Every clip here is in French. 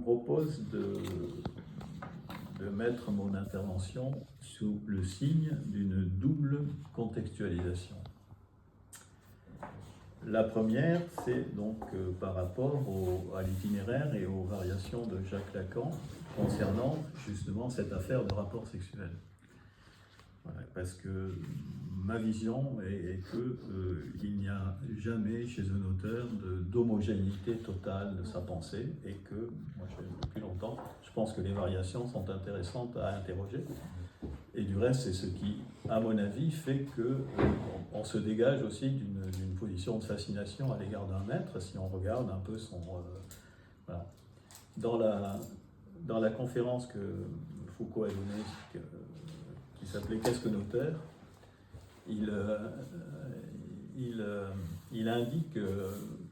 propose de mettre mon intervention sous le signe d'une double contextualisation. La première, c'est donc par rapport à l'itinéraire et aux variations de Jacques Lacan concernant justement cette affaire de rapport sexuel. Voilà, parce que ma vision est qu'il n'y a jamais chez un auteur d'homogénéité totale de sa pensée et que, moi depuis longtemps, je pense que les variations sont intéressantes à interroger. Et du reste, c'est ce qui, à mon avis, fait qu'on se dégage aussi d'une position de fascination à l'égard d'un maître, si on regarde un peu son... voilà. Dans la conférence que Foucault a donnée, qui s'appelait « Qu'est-ce qu'un auteur ?», il indique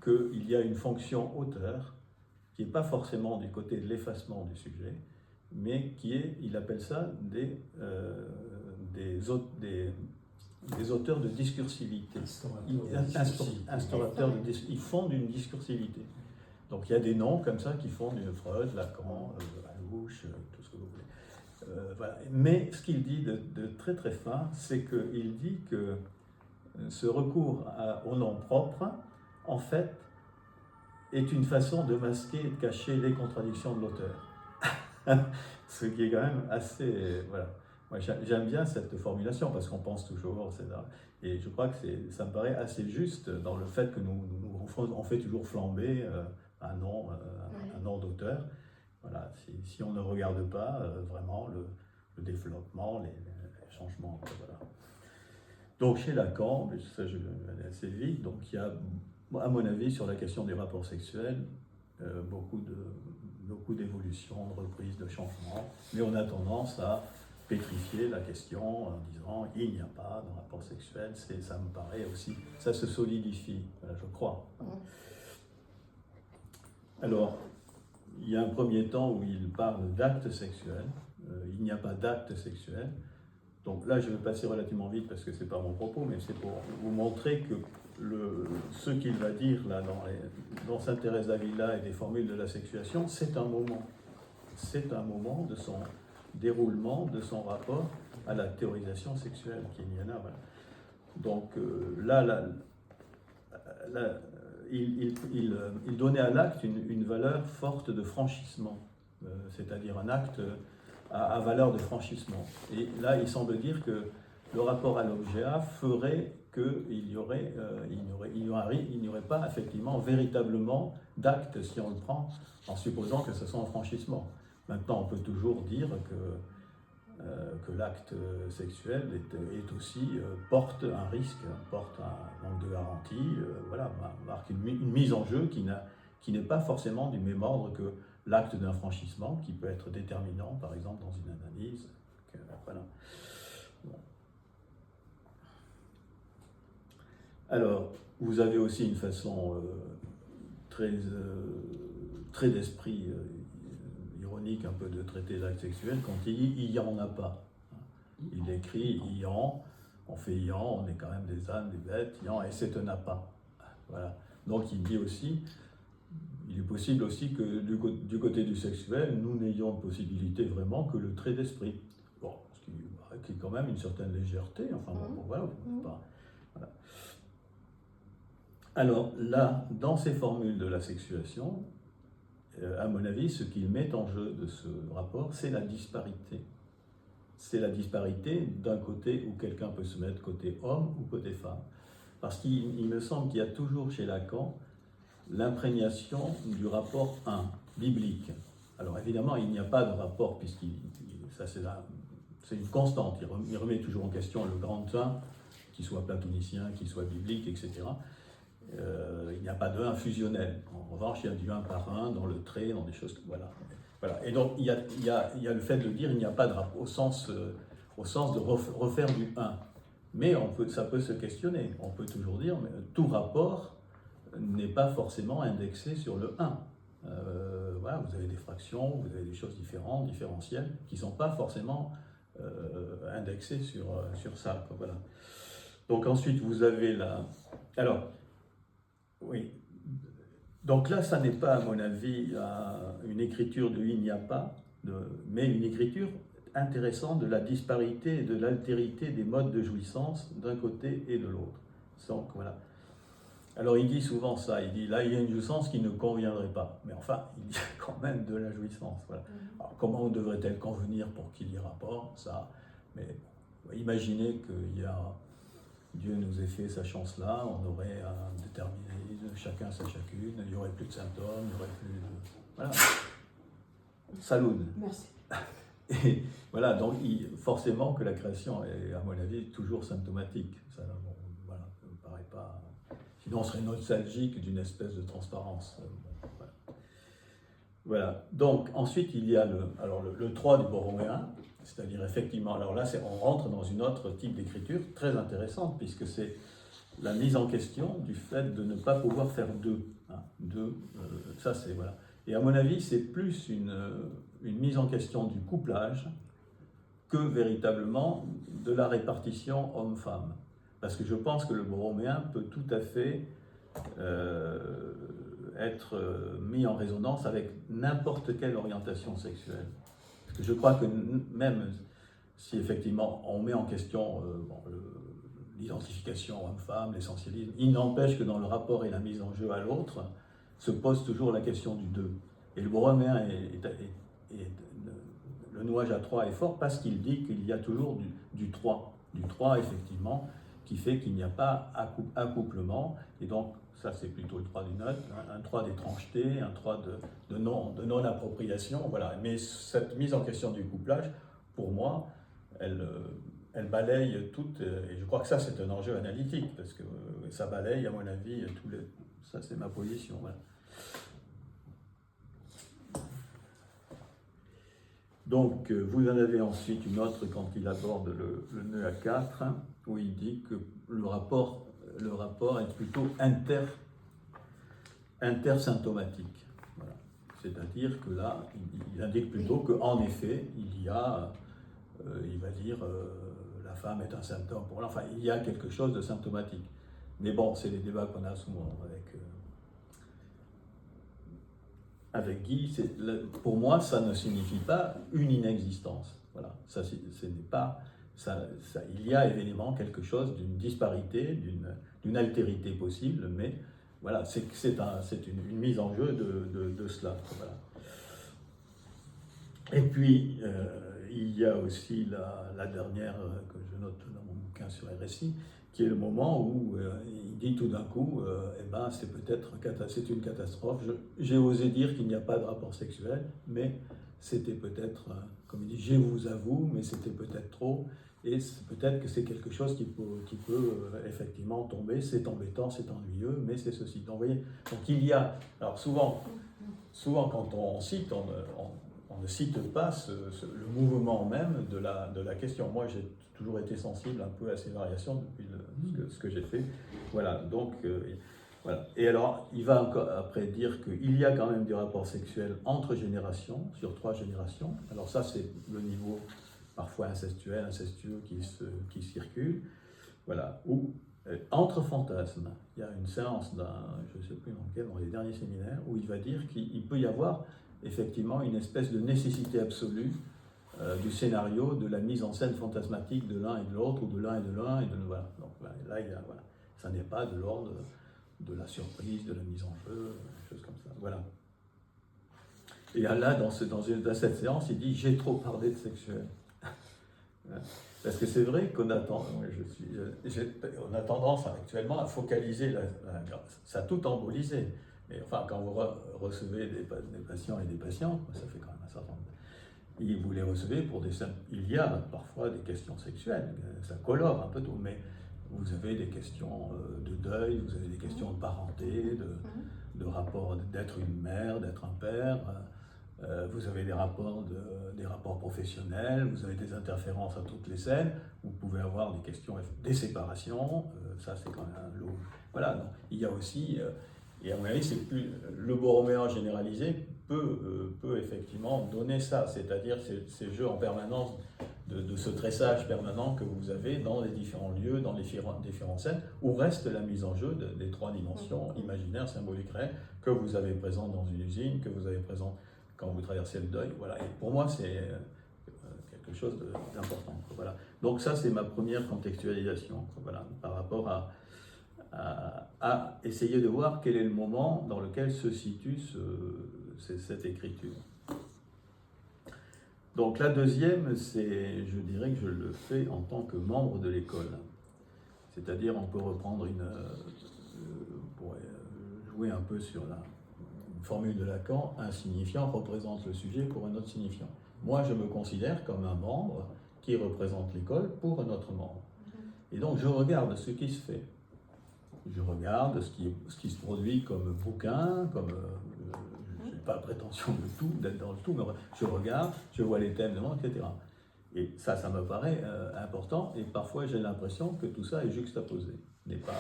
qu'il y a une fonction auteur qui n'est pas forcément du côté de l'effacement du sujet, mais qui est, il appelle ça des auteurs de discursivité. Ils fondent une discursivité. Donc il y a des noms comme ça qui fondent Freud, Lacan, Alouche, tout ce que vous voulez. Voilà. Mais ce qu'il dit de très très fin, c'est qu'il dit que ce recours au nom propre, en fait, est une façon de masquer et de cacher les contradictions de l'auteur. Ce qui est quand même assez... Voilà. Moi, j'aime bien cette formulation parce qu'on pense toujours, etc. Et je crois que ça me paraît assez juste dans le fait que on fait toujours flamber un nom d'auteur. Voilà. Si on ne regarde pas vraiment le développement, les changements. Voilà. Donc chez Lacan, ça je vais aller assez vite, donc il y a, à mon avis, sur la question des rapports sexuels, beaucoup d'évolutions, de reprises, de changements, mais on a tendance à pétrifier la question en disant il n'y a pas de rapport sexuel, ça me paraît aussi, ça se solidifie, je crois. Alors, il y a un premier temps où il parle d'actes sexuels, il n'y a pas d'actes sexuels. Donc là, je vais passer relativement vite parce que ce n'est pas mon propos, mais c'est pour vous montrer que ce qu'il va dire là dans Sainte Thérèse d'Avila et des formules de la sexuation, c'est un moment. C'est un moment de son déroulement, de son rapport à la théorisation sexuelle qu'il y en a. Voilà. Donc il donnait à l'acte une valeur forte de franchissement, c'est-à-dire un acte à valeur de franchissement. Et là, il semble dire que le rapport à l'objet A ferait qu'il n'y aurait pas effectivement véritablement d'acte si on le prend en supposant que ce soit un franchissement. Maintenant, on peut toujours dire que l'acte sexuel est aussi, porte un risque, porte un manque de garantie, voilà, marque une mise en jeu qui n'est pas forcément du même ordre que l'acte d'un franchissement, qui peut être déterminant, par exemple, dans une analyse. Voilà. Bon. Alors, vous avez aussi une façon très d'esprit ironique un peu de traiter l'acte sexuel quand il dit « il n'y en a pas ». Il écrit « ian », on fait « ian », on est quand même des ânes, des bêtes, « ian », et c'est un « n'a pas ». Voilà. Donc il dit aussi, il est possible aussi que du côté du sexuel, nous n'ayons de possibilité vraiment que le trait d'esprit. Bon, ce qui est quand même une certaine légèreté, enfin bon, voilà, pas, voilà. Alors là, dans ces formules de la sexuation, à mon avis, ce qu'il met en jeu de ce rapport, c'est la disparité. C'est la disparité d'un côté où quelqu'un peut se mettre côté homme ou côté femme. Parce qu'il me semble qu'il y a toujours chez Lacan l'imprégnation du rapport 1, biblique. Alors évidemment, il n'y a pas de rapport, ça c'est une constante, il remet toujours en question le grand 1, qu'il soit platonicien, qu'il soit biblique, etc. Il n'y a pas de 1 fusionnel. En revanche, il y a du 1 par 1 dans le trait, dans des choses... Voilà. Et donc, il y a le fait de dire qu'il n'y a pas de rapport, au sens de refaire du 1. Mais ça peut se questionner. On peut toujours dire que tout rapport n'est pas forcément indexé sur le 1. Voilà, vous avez des fractions, vous avez des choses différentes, différentielles, qui ne sont pas forcément indexées sur ça. Voilà. Donc ensuite, vous avez la... Alors, oui, Donc là, ça n'est pas, à mon avis, une écriture de il n'y a pas, mais une écriture intéressante de la disparité et de l'altérité des modes de jouissance d'un côté et de l'autre. Donc voilà. Alors il dit souvent ça, il dit là il y a une jouissance qui ne conviendrait pas, mais enfin il y a quand même de la jouissance. Voilà. Alors comment devrait-elle convenir pour qu'il y ait rapport, ça, mais imaginez qu'il y a, Dieu nous ait fait sa chance-là, on aurait un déterminisme, chacun sa chacune, il n'y aurait plus de symptômes, il n'y aurait plus de... Voilà. Saloon. Merci. Et voilà, donc forcément que la création est, à mon avis, toujours symptomatique. Ça, bon, voilà, ça ne me paraît pas... Sinon, on serait nostalgique d'une espèce de transparence. Voilà. Voilà. Donc, ensuite, il y a le 3 du Borroméen, c'est-à-dire effectivement, alors là, on rentre dans une autre type d'écriture très intéressante, puisque c'est la mise en question du fait de ne pas pouvoir faire deux. Hein, ça, c'est... Voilà. Et à mon avis, c'est plus une mise en question du couplage que véritablement de la répartition homme-femme. Parce que je pense que le borroméen peut tout à fait être mis en résonance avec n'importe quelle orientation sexuelle. Parce que je crois que même si effectivement on met en question l'identification homme-femme, l'essentialisme, il n'empêche que dans le rapport et la mise en jeu à l'autre, se pose toujours la question du 2. Et le borroméen le nouage à 3 est fort parce qu'il dit qu'il y a toujours du 3. Du 3, effectivement, qui fait qu'il n'y a pas accouplement. Et donc, ça, c'est plutôt le 3 du neutre, un 3 d'étrangeté, un 3 de non-appropriation. Voilà. Mais cette mise en question du couplage, pour moi, elle balaye toute. Et je crois que ça, c'est un enjeu analytique, parce que ça balaye, à mon avis, tous les. Ça, c'est ma position. Voilà. Donc, vous en avez ensuite une autre quand il aborde le nœud à 4, où il dit que le rapport est plutôt intersymptomatique. Voilà. C'est-à-dire que là, il indique plutôt qu'en effet, il y a, il va dire, la femme est un symptôme pour l'enfant. Enfin, il y a quelque chose de symptomatique. Mais bon, c'est les débats qu'on a souvent avec Guy. Pour moi, ça ne signifie pas une inexistence. Voilà, ce n'est pas ça. Il y a évidemment quelque chose d'une disparité, d'une altérité possible, mais voilà, c'est une mise en jeu de cela. Voilà. Et puis il y a aussi la dernière que je note dans mon bouquin sur RSI, qui est le moment où il dit tout d'un coup, c'est une catastrophe. J'ai osé dire qu'il n'y a pas de rapport sexuel, mais c'était peut-être, comme il dit, je vous avoue, mais c'était peut-être trop, et peut-être que c'est quelque chose qui peut effectivement tomber, c'est embêtant, c'est ennuyeux, mais c'est ceci. Donc, vous voyez, donc il y a, alors souvent quand on cite, on ne cite pas le mouvement même de la question. Moi, j'ai toujours été sensible un peu à ces variations depuis ce que j'ai fait. Voilà, donc, voilà. Et alors, il va encore après dire qu'il y a quand même des rapports sexuels entre générations, sur 3 générations. Alors ça, c'est le niveau parfois incestueux qui circule. Voilà. Ou entre fantasmes. Il y a une séance je ne sais plus dans les derniers séminaires, où il va dire qu'il peut y avoir effectivement une espèce de nécessité absolue du scénario, de la mise en scène fantasmatique de l'un et de l'autre, ou de l'un et de l'un, et de voilà. Donc là, voilà. Ça n'est pas de l'ordre de la surprise, de la mise en jeu, des choses comme ça. Voilà. Et là, dans cette séance, il dit « j'ai trop parlé de sexuel ». Parce que c'est vrai qu'on a tendance actuellement à focaliser, ça a tout embolisé. Mais enfin, quand vous recevez des patients et des patientes, ça fait quand même un certain nombre. Vous les recevez pour il y a parfois des questions sexuelles, ça colore un peu tout, mais vous avez des questions de deuil, vous avez des questions de parenté, de rapport d'être une mère, d'être un père, vous avez des rapports professionnels, vous avez des interférences à toutes les scènes, vous pouvez avoir des questions des séparations, ça c'est quand même un lot. Voilà, donc, il y a aussi, et à mon avis, c'est plus le borroméen généralisé peut effectivement donner ça, c'est-à-dire ces jeux en permanence de ce tressage permanent que vous avez dans les différents lieux, dans les différentes scènes, où reste la mise en jeu des trois dimensions imaginaires, symboliques, réelles, que vous avez présentes dans une usine, que vous avez présentes quand vous traversez le deuil. Voilà. Et pour moi, c'est quelque chose d'important. Voilà. Donc ça, c'est ma première contextualisation, voilà, par rapport à essayer de voir quel est le moment dans lequel se situe cette écriture. Donc la deuxième, c'est, je dirais que je le fais en tant que membre de l'école. C'est-à-dire, on peut reprendre pour jouer un peu sur une formule de Lacan, un signifiant représente le sujet pour un autre signifiant. Moi, je me considère comme un membre qui représente l'école pour un autre membre. Et donc, je regarde ce qui se fait. Je regarde ce qui se produit comme bouquin, comme... je n'ai pas prétention d'être dans le tout, mais je regarde, je vois les thèmes, etc. Et ça me paraît important, et parfois j'ai l'impression que tout ça est juxtaposé, n'est pas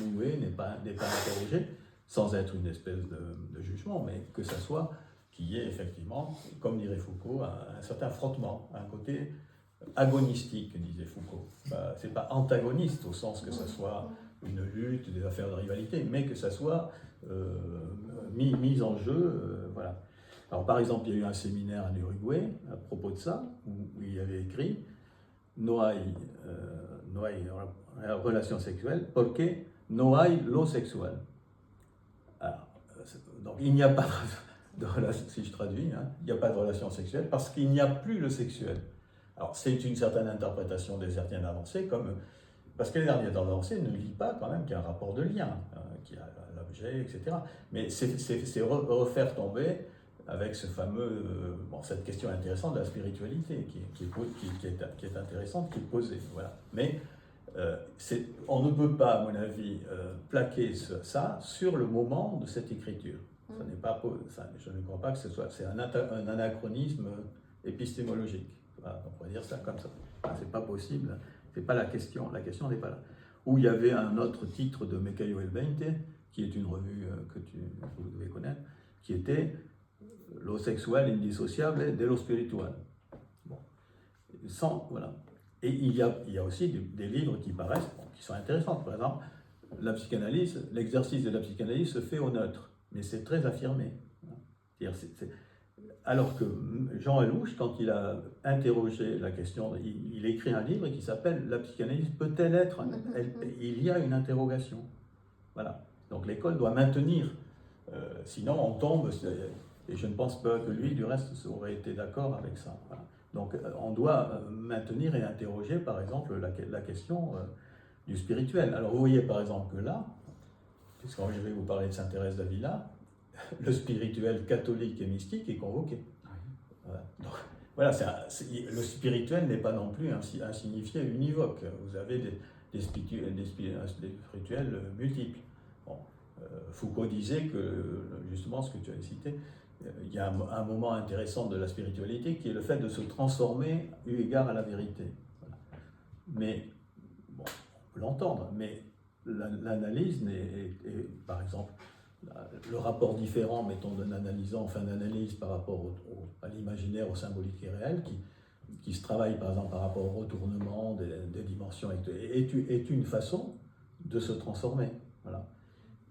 noué, n'est pas interrogé, sans être une espèce de jugement, mais que ça soit qu'il y ait effectivement, comme dirait Foucault, un certain frottement, un côté agonistique, disait Foucault. C'est pas antagoniste au sens que ça soit une lutte, des affaires de rivalité, mais que ça soit mis en jeu, voilà. Alors par exemple, il y a eu un séminaire en Uruguay à propos de ça, où il y avait écrit No hay relation sexuelle porque no hay lo sexual. Alors, donc il n'y a pas de relation, si je traduis, il n'y a pas de relation sexuelle parce qu'il n'y a plus le sexuel. Alors c'est une certaine interprétation des Hertziennes avancées, parce que les Hertziennes avancées ne lient pas quand même qu'il y a un rapport de lien, qu'il y a l'objet, etc. Mais c'est refaire tomber avec ce fameux, cette question intéressante de la spiritualité qui est intéressante, qui est posée. Voilà. Mais on ne peut pas, à mon avis, plaquer ça sur le moment de cette écriture. Ça n'est pas, je ne crois pas que c'est un anachronisme épistémologique. Voilà, on pourrait dire ça comme ça. C'est pas possible, c'est pas la question n'est pas là. Où il y avait un autre titre de Mecayo el Veinte, qui est une revue que vous devez connaître, qui était Lo sexual indissociable de lo spiritual. Bon. Voilà. Et il y a aussi des livres qui paraissent, qui sont intéressants. Par exemple, la psychanalyse, l'exercice de la psychanalyse se fait au neutre, mais c'est très affirmé. Alors que Jean Alouche, quand il a interrogé la question, il écrit un livre qui s'appelle « La psychanalyse peut-elle être ?» Il y a une interrogation. Voilà. Donc l'école doit maintenir, sinon on tombe, et je ne pense pas que lui, du reste, aurait été d'accord avec ça. Voilà. Donc on doit maintenir et interroger, par exemple, la question du spirituel. Alors vous voyez par exemple que là, puisque je vais vous parler de Sainte Thérèse d'Avila, le spirituel catholique et mystique est convoqué. Voilà. Donc, voilà, le spirituel n'est pas non plus insignifié, univoque. Vous avez des spirituels multiples. Bon, Foucault disait que, justement, ce que tu as cité, il y a un moment intéressant de la spiritualité qui est le fait de se transformer eu égard à la vérité. Voilà. Mais, bon, on peut l'entendre, mais l'analyse est, par exemple, le rapport différent, mettons, d'un analysant en fin d'analyse par rapport à l'imaginaire, au symbolique et réel, qui se travaille par exemple par rapport au retournement des dimensions, est une façon de se transformer. Voilà.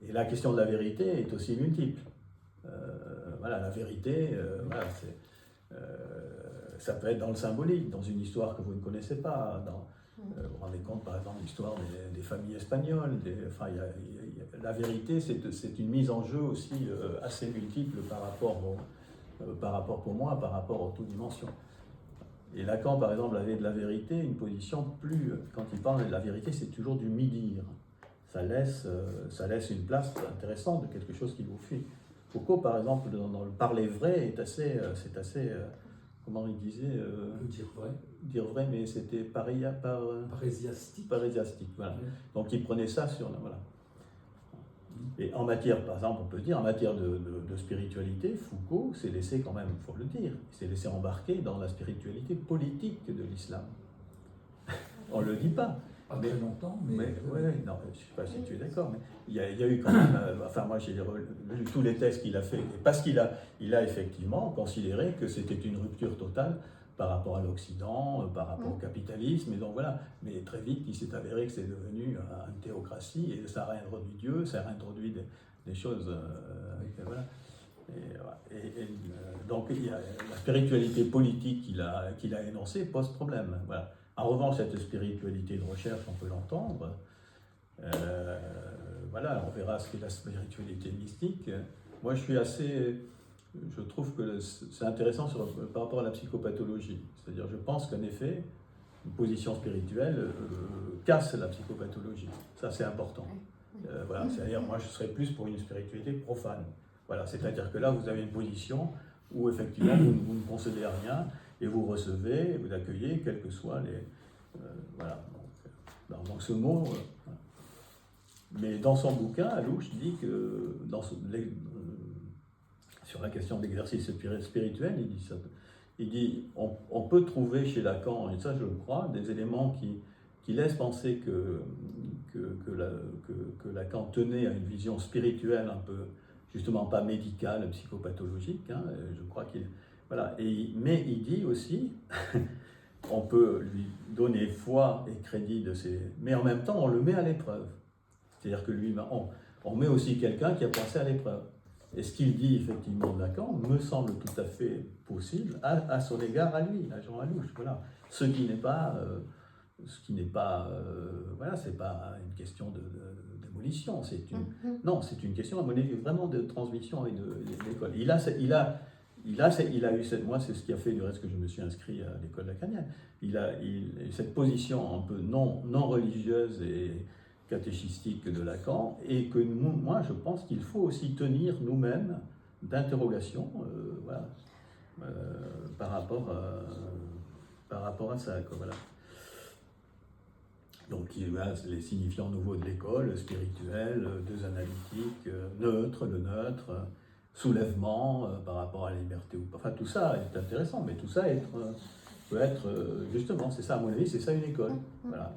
Et la question de la vérité est aussi multiple. Voilà, la vérité, voilà, ça peut être dans le symbolique, dans une histoire que vous ne connaissez pas, vous vous rendez compte par exemple de l'histoire des familles espagnoles, la vérité c'est une mise en jeu aussi assez multiple par rapport pour moi, par rapport aux toutes dimensions. Et Lacan par exemple avait de la vérité une position plus, quand il parle de la vérité c'est toujours du mi-dire, ça laisse une place intéressante de quelque chose qui vous fuit. Foucault par exemple dans le parler vrai c'est assez comment il disait dire vrai, mais c'était parésiastique. Voilà. Donc il prenait ça sur... Voilà. Et en matière, par exemple, on peut dire, en matière de spiritualité, Foucault s'est laissé quand même, il faut le dire, il s'est laissé embarquer dans la spiritualité politique de l'islam. On ne le dit pas. Pas très longtemps, mais... non, je ne sais pas si tu es d'accord, mais il y a eu quand même... enfin, moi, j'ai lu tous les textes qu'il a fait, parce qu'il a effectivement considéré que c'était une rupture totale par rapport à l'Occident, par rapport au capitalisme, et donc voilà. Mais très vite, il s'est avéré que c'est devenu une théocratie, et ça a réintroduit Dieu, ça a réintroduit des choses, voilà. Donc il y a la spiritualité politique qu'il a énoncée pose problème. Voilà. En revanche, cette spiritualité de recherche, on peut l'entendre. Voilà, on verra ce qu'est la spiritualité mystique. Moi, je trouve que c'est intéressant par rapport à la psychopathologie. C'est-à-dire, je pense qu'en effet, une position spirituelle casse la psychopathologie. Ça, c'est important. Voilà, c'est-à-dire, moi, je serais plus pour une spiritualité profane. Voilà, c'est-à-dire que là, vous avez une position où, effectivement, vous ne concédez rien et vous recevez, vous accueillez, quels que soient les... voilà, donc ce mot... mais dans son bouquin, Alouche dit que, sur la question de l'exercice spirituel, il dit on peut trouver chez Lacan, et ça je le crois, des éléments qui laissent penser que Lacan tenait à une vision spirituelle un peu, justement pas médicale, psychopathologique, hein, je crois qu'il... Voilà, mais il dit aussi, on peut lui donner foi et crédit de ses... Mais en même temps, on le met à l'épreuve. C'est-à-dire que lui, on met aussi quelqu'un qui a passé à l'épreuve. Et ce qu'il dit effectivement de Lacan me semble tout à fait possible à son égard à lui, à Jean Alouche. Voilà. Ce qui n'est pas, voilà, c'est pas une question de démolition. Non, c'est une question à mon avis vraiment de transmission et de l'école. Il a eu cette, moi c'est ce qui a fait du reste que je me suis inscrit à l'école lacanienne. Il a cette position un peu non religieuse et catéchistique de Lacan, et que moi je pense qu'il faut aussi tenir nous-mêmes d'interrogations voilà, par rapport à ça. Quoi, voilà. Donc il y a les signifiants nouveaux de l'école, spirituel, deux analytiques, neutre, le neutre, soulèvement par rapport à la liberté ou pas. Enfin tout ça est intéressant, mais tout ça peut être justement, c'est ça à mon avis, c'est ça une école. Voilà.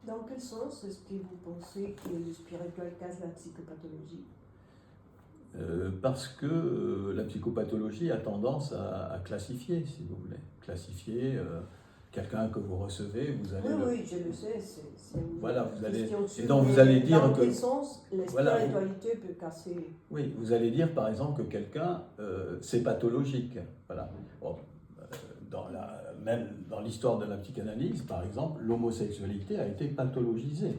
Dans quel sens est-ce que vous pensez que le spirituel casse la psychopathologie ? Parce que la psychopathologie a tendance à classifier, si vous voulez. Classifier quelqu'un que vous recevez, vous allez... Oui, je le sais, c'est voilà, vous allez... Et donc vous allez dire dans que... Dans quel sens la spiritualité peut casser... Oui, vous allez dire par exemple que quelqu'un, c'est pathologique. Voilà. Bon, même dans l'histoire de la psychanalyse, par exemple, l'homosexualité a été pathologisée.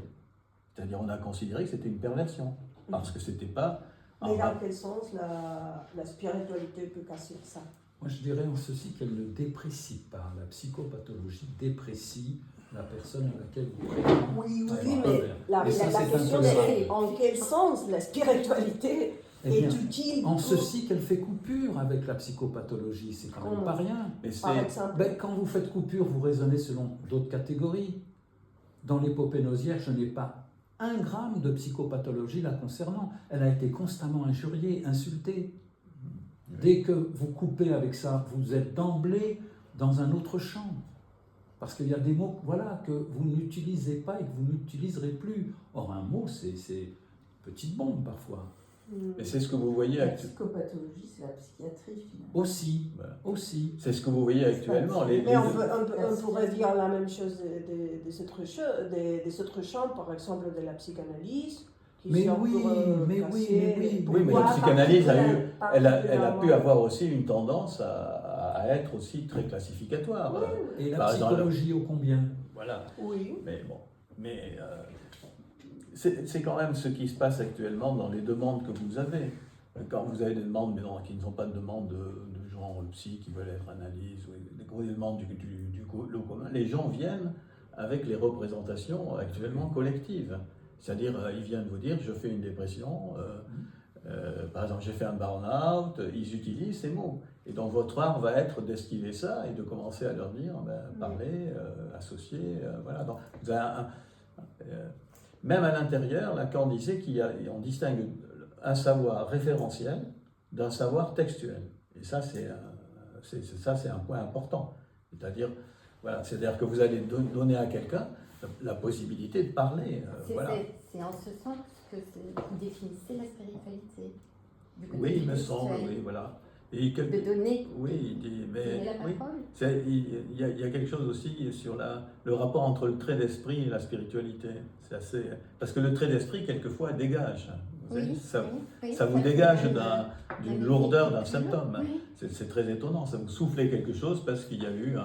C'est-à-dire on a considéré que c'était une perversion, parce que c'était pas... Mais dans quel sens la spiritualité peut casser ça ? Moi je dirais en ceci qu'elle ne déprécie pas. La psychopathologie déprécie la personne à laquelle vous prétendez. Oui, mais la question est en quel sens la spiritualité est utile en ceci qu'elle fait coupure avec la psychopathologie, c'est quand même pas rien. Par exemple, quand vous faites coupure, vous raisonnez selon d'autres catégories. Dans l'épopée Nozière, je n'ai pas 1 gramme de psychopathologie la concernant. Elle a été constamment injuriée, insultée. Dès que vous coupez avec ça, vous êtes d'emblée dans un autre champ. Parce qu'il y a des mots que vous n'utilisez pas et que vous n'utiliserez plus. Or, un mot, c'est une petite bombe parfois. Et c'est ce que vous voyez actuellement. La psychopathologie, c'est la psychiatrie finalement. Aussi, voilà. Aussi. C'est ce que vous voyez actuellement. Mais on pourrait dire la même chose des autres champs, par exemple de la psychanalyse. Mais oui, mais la psychanalyse elle a pu avoir aussi une tendance à être aussi très classificatoire. Oui. Et la psychologie ô combien. Voilà. Oui. Mais bon, c'est quand même ce qui se passe actuellement dans les demandes que vous avez. Quand vous avez des demandes, mais non, qui ne sont pas de demandes de gens psy qui veulent être analysés, ou des demandes du lot commun, les gens viennent avec les représentations actuellement collectives. C'est-à-dire, ils viennent vous dire, je fais une dépression, par exemple, j'ai fait un burn-out, ils utilisent ces mots. Et donc, votre art va être d'esquiver ça et de commencer à leur dire, parler, associer, voilà. Donc, vous avez même à l'intérieur, Lacan disait qu'on distingue un savoir référentiel d'un savoir textuel. Et ça, c'est un point important. C'est-à-dire, voilà, c'est-à-dire que vous allez donner à quelqu'un la possibilité de parler. C'est en ce sens que vous définissez la spiritualité. du côté Oui, il me spirituel, semble, oui, voilà. Et de donner, oui, il dit, mais donner la oui, parole. il y a quelque chose aussi sur le rapport entre le trait d'esprit et la spiritualité. C'est assez, parce que le trait d'esprit, quelquefois, dégage. Vous savez, Oui, oui, ça vous fait dégage d'une une lourdeur, d'un vie. symptôme. Oui. C'est très étonnant. Ça vous soufflait quelque chose parce qu'il y a eu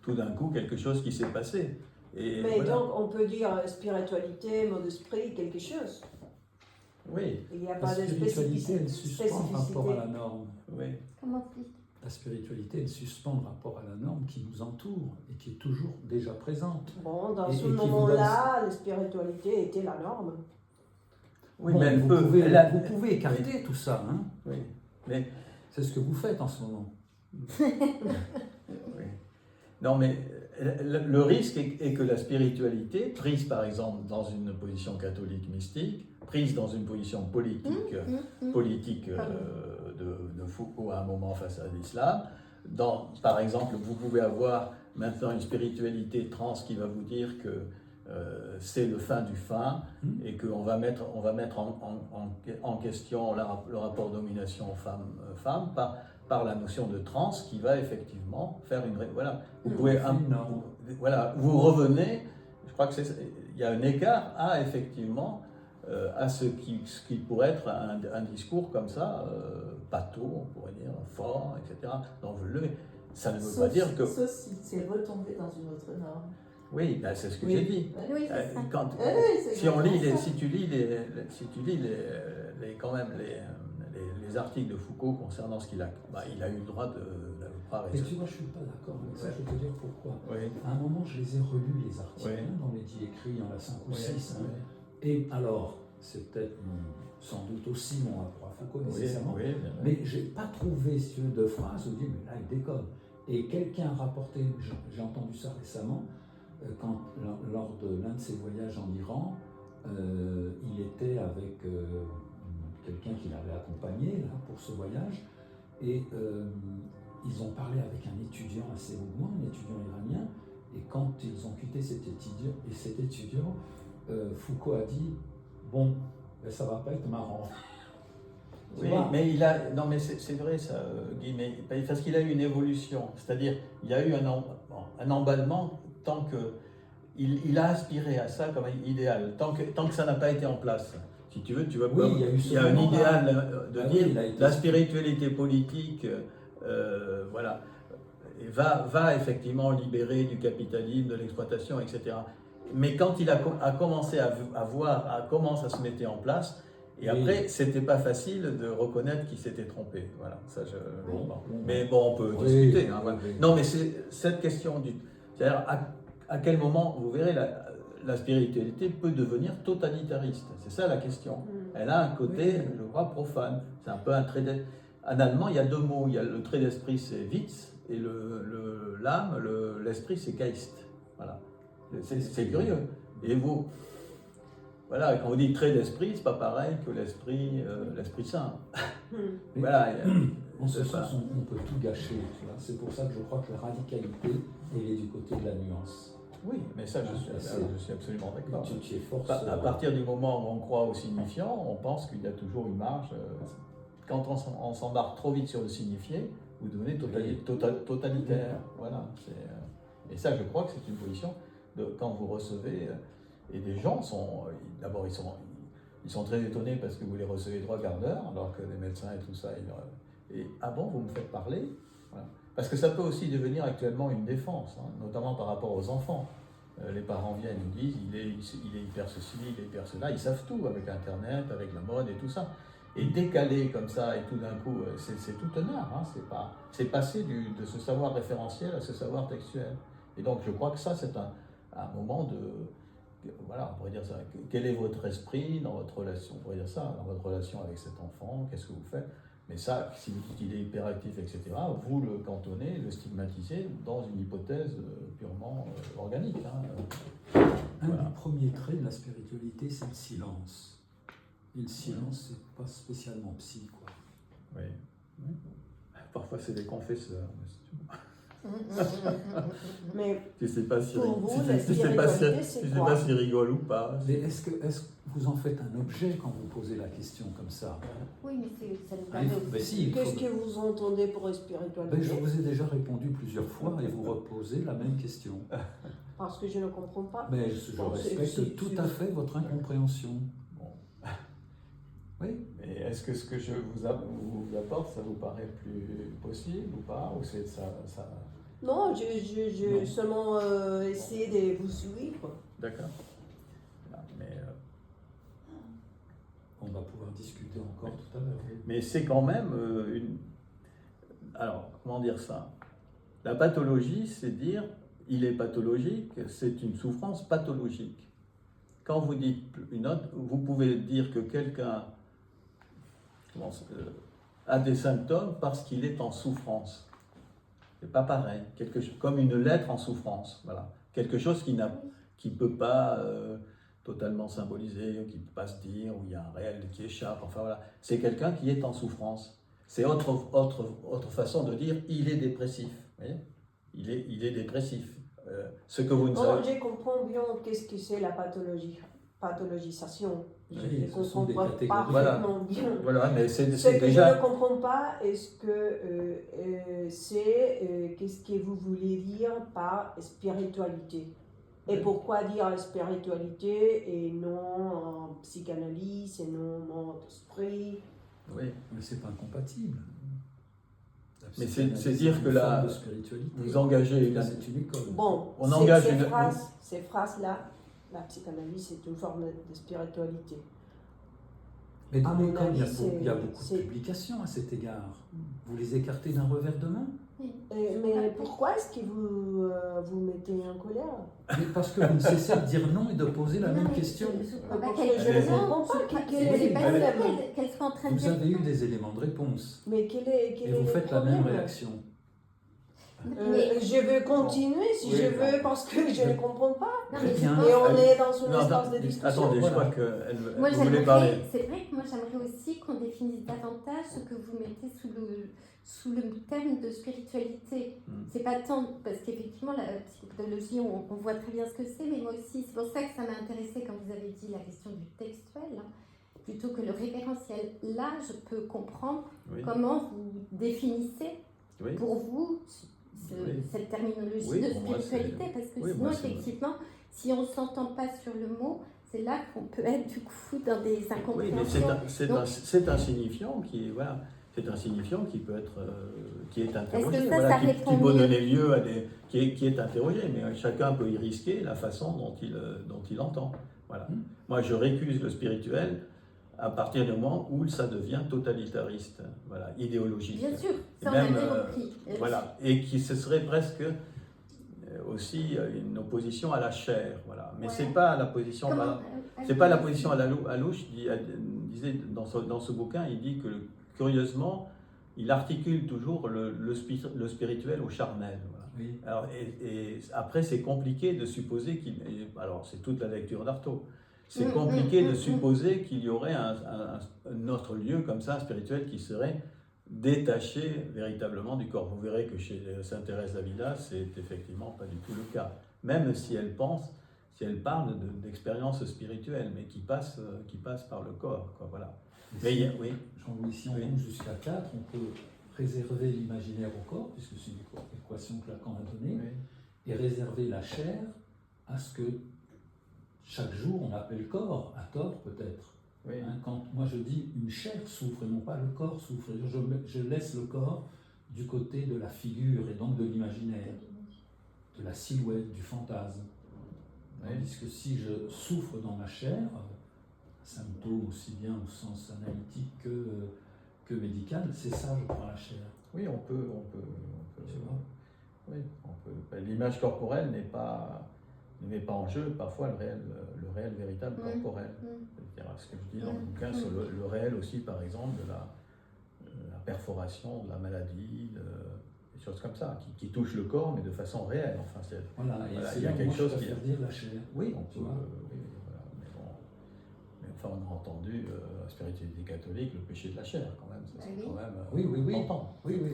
tout d'un coup quelque chose qui s'est passé. Et Mais voilà. donc, on peut dire spiritualité, mot d'esprit, quelque chose. Oui, Il n'y a La pas de spiritualité, elle suspend le rapport à spécificité. la norme. oui. Comment tu dis? La spiritualité, elle suspend le rapport à la norme qui nous entoure et qui est toujours déjà présente. Bon, dans Et ce qui vous moment-là, la spiritualité était la norme. Oui, Bon, mais elle vous, peut. pouvez, elle a- vous pouvez écarter tout ça. Hein. Oui, mais C'est ce que vous faites en ce moment. oui. Non, mais le risque est que la spiritualité, prise par exemple dans une position catholique mystique, prise dans une position politique, de Foucault à un moment face à l'islam, par exemple, vous pouvez avoir maintenant une spiritualité trans qui va vous dire que c'est le fin du fin et qu'on va mettre en question le rapport domination femme par la notion de trans qui va effectivement faire une... Voilà, vous pouvez... voilà, vous revenez, je crois il y a un écart à effectivement à ce qui pourrait être un discours comme ça, bateau, on pourrait dire, fort, etc. Donc ça ne veut pas dire que... Sauf si c'est retombé dans une autre norme. Oui, ben c'est ce que Oui. j'ai dit. Oui, c'est ça. Si on lit, si tu lis quand même les articles de Foucault concernant ce qu'il a, il a eu le droit de croire. Et tu vois, je ne suis pas d'accord avec ça, je vais te dire pourquoi. Oui. À un moment, je les ai relus, les articles, Oui. dans les 10 écrits, il y en a 5 ou Oui, 6. oui. Et alors, c'est peut-être sans doute aussi mon rapport à Foucault nécessairement, Oui, bien, mais je n'ai pas trouvé ce de phrase où je dis, mais là, il déconne. Et quelqu'un a rapporté, j'ai entendu ça récemment, lors de l'un de ses voyages en Iran, il était avec quelqu'un qui l'avait accompagné là, pour ce voyage, et ils ont parlé avec un étudiant assez mouvement, un étudiant iranien, et quand ils ont quitté cet étudiant, Foucault a dit « Bon, ben, ça va pas être marrant ». Oui, mais non, mais c'est vrai ça, Guy, mais parce qu'il a eu une évolution, c'est-à-dire il y a eu un emballement tant que il a aspiré à ça comme idéal, tant que ça n'a pas été en place. Si tu veux, tu vas Oui, pas. il y a un idéal de dire la spiritualité spiritualité politique, voilà, va effectivement libérer du capitalisme, de l'exploitation, etc. Mais quand il a commencé à voir comment ça se mettait en place. Et après, c'était pas facile de reconnaître qu'il s'était trompé. Voilà, ça mais bon, on peut discuter. Hein, voilà. Non, mais c'est cette question c'est-à-dire à quel moment, vous verrez, la spiritualité peut devenir totalitariste. C'est ça la question. Elle a un côté, je crois, profane. C'est un peu un trait d'esprit. En allemand, il y a deux mots. Il y a le trait d'esprit, c'est Witz, et l'âme, l'esprit, c'est Geist. Voilà. C'est curieux. Et vous... Voilà, quand vous dites trait d'esprit, c'est pas pareil que l'esprit saint. Voilà. En ce sens, on peut tout gâcher. C'est pour ça que je crois que la radicalité, elle est du côté de la nuance. Oui, mais ça, je suis absolument d'accord. Tu es force. À partir du moment où on croit au signifiant, on pense qu'il y a toujours une marge. Quand on s'embarque trop vite sur le signifié, vous devenez totalitaire. Voilà. Et ça, je crois que c'est une position quand vous recevez. Et des gens d'abord, ils sont très étonnés parce que vous les recevez 3 quarts d'heure, alors que les médecins et tout ça, ah bon, vous me faites parler, voilà. Parce que ça peut aussi devenir actuellement une défense, hein, notamment par rapport aux enfants. Les parents viennent, ils disent, il est hyper ceci, il est hyper cela, ils savent tout avec Internet, avec la mode et tout ça. Et décaler comme ça, et tout d'un coup, c'est tout un art, hein, c'est passer de ce savoir référentiel à ce savoir textuel. Et donc je crois que ça, c'est un moment de... Voilà, on pourrait dire ça. Quel est votre esprit dans votre relation, on pourrait dire ça, dans votre relation avec cet enfant, qu'est-ce que vous faites? Mais ça, si vous dites qu'il est hyperactif, etc., vous le cantonnez, le stigmatisez dans une hypothèse purement organique. Hein. Un des premiers traits de la spiritualité, c'est le silence. Et le silence, c'est pas spécialement psy, quoi. Oui. Parfois, c'est des confesseurs. Mais je ne sais pas si pour vous, la spiritualité, c'est quoi? pas si rigole ou pas. Mais est-ce que vous en faites un objet quand vous posez la question comme ça. Oui, mais ça nous Ah, permet ben si, il Qu'est-ce faut- que vous entendez pour spiritualité? Ben, je vous ai déjà répondu plusieurs fois et vous reposez la même question. Parce que je ne comprends pas. Mais je Bon, respecte c'est- tout à fait votre incompréhension. Bon. Oui. Mais est-ce que ce que je vous apporte, ça vous paraît plus possible ou pas? Ou c'est ça, Non, je Non. seulement essayer de vous suivre. D'accord. Voilà, On va pouvoir discuter encore tout à l'heure. mais c'est quand même une. Alors, comment dire ça? La pathologie, c'est dire il est pathologique, c'est une souffrance pathologique. Quand vous dites une autre, vous pouvez dire que quelqu'un a des symptômes parce qu'il est en souffrance. C'est pas pareil. Comme une lettre en souffrance. Voilà. Quelque chose qui ne peut pas totalement symboliser, ou qui ne peut pas se dire, où il y a un réel qui échappe. Enfin voilà. C'est quelqu'un qui est en souffrance. C'est autre façon de dire il est dépressif. Vous voyez, il est dépressif. Ce que vous ne Non, savez. je comprends bien qu'est-ce que c'est la pathologisation. Je Oui, le ce sont des comprends catégories. parfaitement bien. Voilà, mais Ce c'est que je déjà. ne comprends pas, est-ce que qu'est-ce que vous voulez dire par spiritualité? Et pourquoi dire spiritualité et non psychanalyse et non monde esprit? Oui. Mais c'est pas incompatible. La Mais psychanalyse c'est dire une que forme la- de spiritualité. Vous engagez Là, c'est une école. Bon, On engage une- ces phrases-là, la psychanalyse, c'est une forme de spiritualité. Mais dans à mon l'école, il y a avis, il y a beaucoup c'est- de publications à cet égard. Vous les écartez d'un revers de main? Mais pourquoi est-ce que vous mettez en colère? Mais parce que vous ne cessez de dire non et de poser la Non, même mais question. je crois pas Parce qu'elle que je ne comprends pas quel est le problème. qu'elle soit en train de Vous dire avez eu non. des éléments de réponse Mais quel est et le vous faites la même problème? réaction. Mais- Je veux continuer si Oui, je bon. veux parce que je ne comprends pas. non, Très mais je bien. pense- Et on est dans une Non, espace de attends, discussion. attendez, je Voilà. crois qu'elle Moi, vous voulez parler. c'est vrai que moi j'aimerais aussi qu'on définisse davantage ce que vous mettez sous le terme de spiritualité. C'est pas tant, parce qu'effectivement la psychopathologie, on voit très bien ce que c'est, mais moi aussi, c'est pour ça que ça m'a intéressé quand vous avez dit la question du textuel, hein, plutôt que le référentiel. Là, je peux comprendre Oui. comment vous définissez Oui. pour vous Oui. cette terminologie Oui, de pour moi, spiritualité, parce que oui, sinon, moi, c'est- effectivement, si on ne s'entend pas sur le mot, c'est là qu'on peut être du coup dans des Oui, mais incompréhensions. c'est un signifiant qui, voilà, c'est un signifiant qui peut être, qui est interrogé, Est-ce que ça, voilà, ça qui répond peut mieux donner lieu à des, qui est interrogé, mais chacun peut y risquer la façon dont il entend. Voilà. Moi, je récuse le spirituel à partir du moment où ça devient totalitariste, voilà, idéologique. Bien sûr, ça on Même, a bien compris. Voilà, et qui ce serait presque aussi une opposition à la chair, voilà. Mais Ouais. c'est pas la position. Comment- C'est pas la position à Louche, disait dans ce bouquin, il dit que curieusement, il articule toujours le spirituel au charnel. Voilà. Oui. Alors, et après, c'est compliqué de supposer qu'il. Alors, c'est toute la lecture d'Artaud. C'est compliqué de supposer qu'il y aurait un autre lieu comme ça, spirituel, qui serait détaché véritablement du corps. Vous verrez que chez Sainte Thérèse d'Avila, c'est effectivement pas du tout le cas. Même si elle pense. Si elle parle d'expériences spirituelles, mais qui passent par le corps, quoi, voilà. Mais il y a- oui, Jean-Louis, si on Oui. compte jusqu'à 4, on peut préserver l'imaginaire au corps, puisque c'est une équation que Lacan a donnée, oui, et réserver la chair à ce que chaque jour on appelle corps, à tort peut-être. oui. Hein, quand moi je dis une chair souffre et non pas le corps souffre, je laisse le corps du côté de la figure et donc de l'imaginaire, de la silhouette, du fantasme. Oui. Tandis que si je souffre dans ma chair, symptôme aussi bien au sens analytique que médical, c'est ça, je prends la chair. Oui, on peut, Tu vois. oui, on peut. L'image corporelle ne met pas en jeu parfois le réel véritable corporel. C'est-à-dire ce que je dis dans le bouquin sur le réel aussi, par exemple, de la perforation, de la maladie, des choses comme ça, qui touchent le corps, mais de façon réelle. Enfin, Voilà, et Voilà, c'est il y a là où quelque moi je chose préfère dire la chair. oui, on Tu peut. vois. Oui, voilà, mais bon. Mais enfin, on a entendu la spiritualité catholique, le péché de la chair, quand même. Ça, c'est Oui. quand même. Oui. important. Oui. Ouais,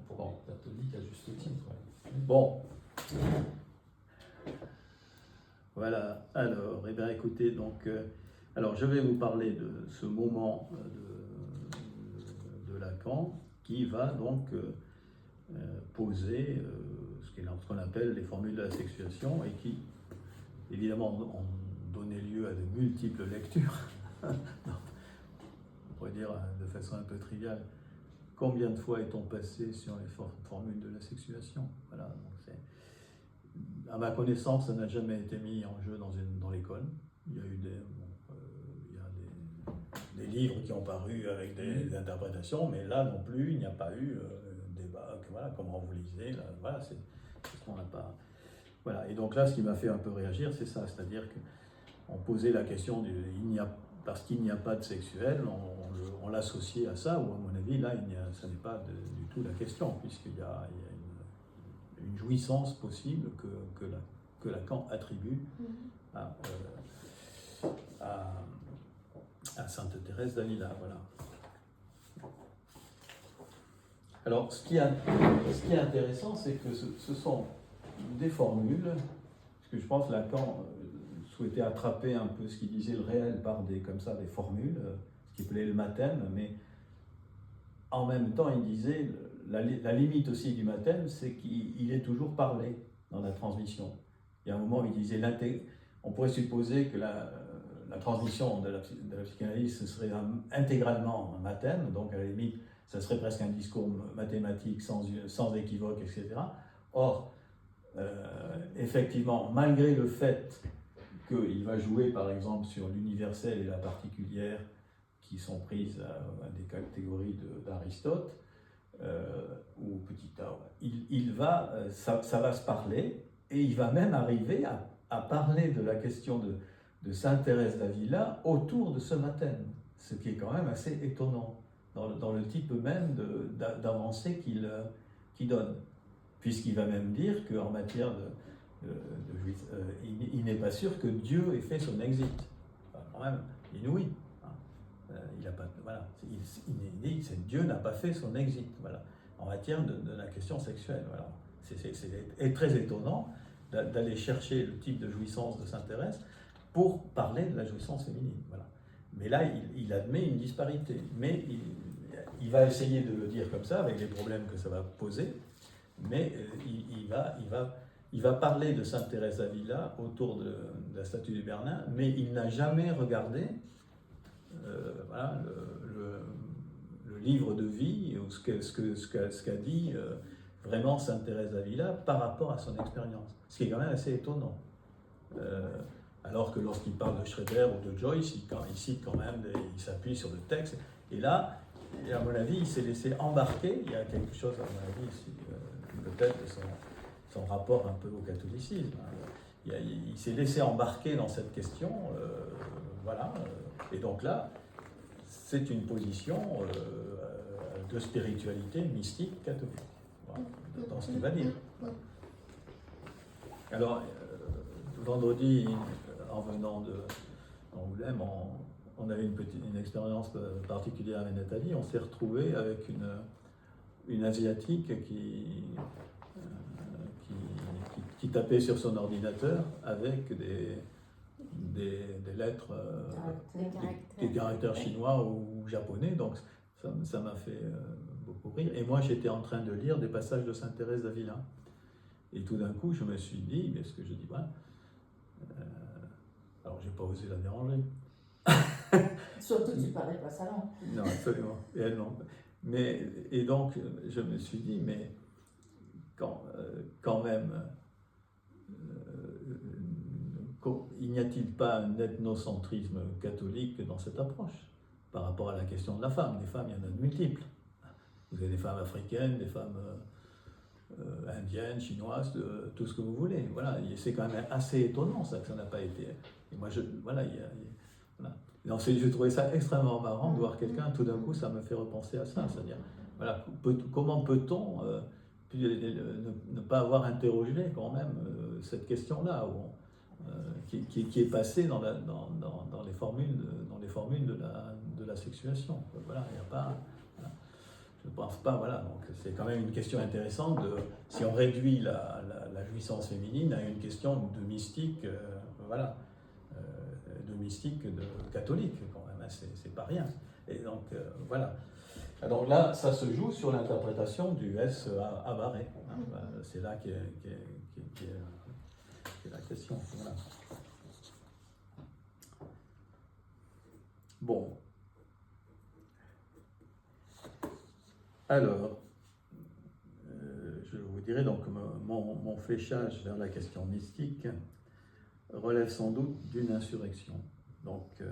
Pour bon. les catholiques à juste titre. Ouais. Bon. Voilà, alors, eh bien, écoutez, donc, alors je vais vous parler de ce moment de Lacan qui va donc poser ce qu'on appelle les formules de la sexuation et qui, évidemment, ont donné lieu à de multiples lectures. On pourrait dire de façon un peu triviale, combien de fois est-on passé sur les formules de la sexuation? Voilà, donc à ma connaissance, ça n'a jamais été mis en jeu dans l'école. Il y a eu des livres qui ont paru avec des interprétations, mais là non plus, il n'y a pas eu débat. Voilà, comment vous lisez, là, voilà, c'est ce qu'on n'a pas. Voilà, et donc là, ce qui m'a fait un peu réagir, c'est ça, c'est-à-dire qu'on posait la question parce qu'il n'y a pas de sexuel, on l'associait à ça, ou à mon avis, là, ça n'est pas du tout la question, puisqu'il y a une jouissance possible que Lacan attribue à Sainte Thérèse d'Avila. Voilà. Alors, ce qui est intéressant, c'est que ce sont des formules, parce que je pense que Lacan souhaitait attraper un peu ce qu'il disait le réel par des formules, ce qu'il appelait le mathème, mais en même temps, il disait, la limite aussi du mathème, c'est qu'il est toujours parlé dans la transmission. Il y a un moment où il disait, on pourrait supposer que la transmission de la psychanalyse, ce serait intégralement un mathème, donc à la limite, ça serait presque un discours mathématique sans équivoque, etc. Or, effectivement, malgré le fait qu'il va jouer par exemple sur l'universel et la particulière qui sont prises à des catégories d'Aristote, ou petit a, ça va se parler, et il va même arriver à parler de la question de Sainte Thérèse d'Avila autour de ce mathème, ce qui est quand même assez étonnant dans le type même d'avancée qu'il donne, puisqu'il va même dire qu'en matière il n'est pas sûr que Dieu ait fait son exit. Enfin, quand même inouï. Il a pas, voilà, Dieu n'a pas fait son exit, voilà, en matière de la question sexuelle. Voilà. C'est très étonnant d'aller chercher le type de jouissance de Sainte Thérèse pour parler de la jouissance féminine. Voilà. Mais là, il admet une disparité. Mais il va essayer de le dire comme ça, avec les problèmes que ça va poser, mais il va parler de Sainte Thérèse d'Avila autour de la statue du Bernin, mais il n'a jamais regardé voilà, le livre de vie, ou ce qu'a dit vraiment Sainte Thérèse d'Avila par rapport à son expérience. Ce qui est quand même assez étonnant. Alors que lorsqu'il parle de Schroeder ou de Joyce, il cite quand même, il s'appuie sur le texte. Et là, à mon avis, il s'est laissé embarquer. Il y a quelque chose, à mon avis, peut-être de son rapport un peu au catholicisme. Il s'est laissé embarquer dans cette question. Voilà. Et donc là, c'est une position de spiritualité mystique catholique, voilà, dans ce qu'il va dire. Alors, vendredi, en venant d'Angoulême, on avait une expérience particulière avec Nathalie. On s'est retrouvé avec une Asiatique qui tapait sur son ordinateur avec des lettres, des caractères chinois ou japonais, donc ça m'a fait beaucoup rire. Et moi, j'étais en train de lire des passages de Sainte Thérèse d'Avila. Et tout d'un coup, je me suis dit, mais ce que je dis, voilà, alors j'ai pas osé la déranger. Surtout que tu parlais pas sa langue. Non, absolument. Et elle non. Et donc, je me suis dit, mais quand même, il n'y a-t-il pas un ethnocentrisme catholique dans cette approche par rapport à la question de la femme? Des femmes, il y en a de multiples. Vous avez des femmes africaines, des femmes indiennes, chinoises, tout ce que vous voulez. Voilà, c'est quand même assez étonnant ça, que ça n'a pas été. Et moi, voilà. Donc, j'ai trouvé ça extrêmement marrant de voir quelqu'un, tout d'un coup, ça me fait repenser à ça. C'est-à-dire, voilà, comment peut-on ne pas avoir interrogé quand même cette question-là, qui est passée dans les formules de la sexuation. Voilà, il n'y a pas. Je ne pense pas, voilà, donc c'est quand même une question intéressante si on réduit la jouissance féminine à une question de mystique, voilà, de mystique, de catholique quand même, hein, c'est pas rien. Et donc voilà. Alors là, ça se joue sur l'interprétation du S abarré. Hein, c'est là qu'est la question. Voilà. Bon. Alors, je vous dirais donc mon fléchage vers la question mystique relève sans doute d'une insurrection. Donc,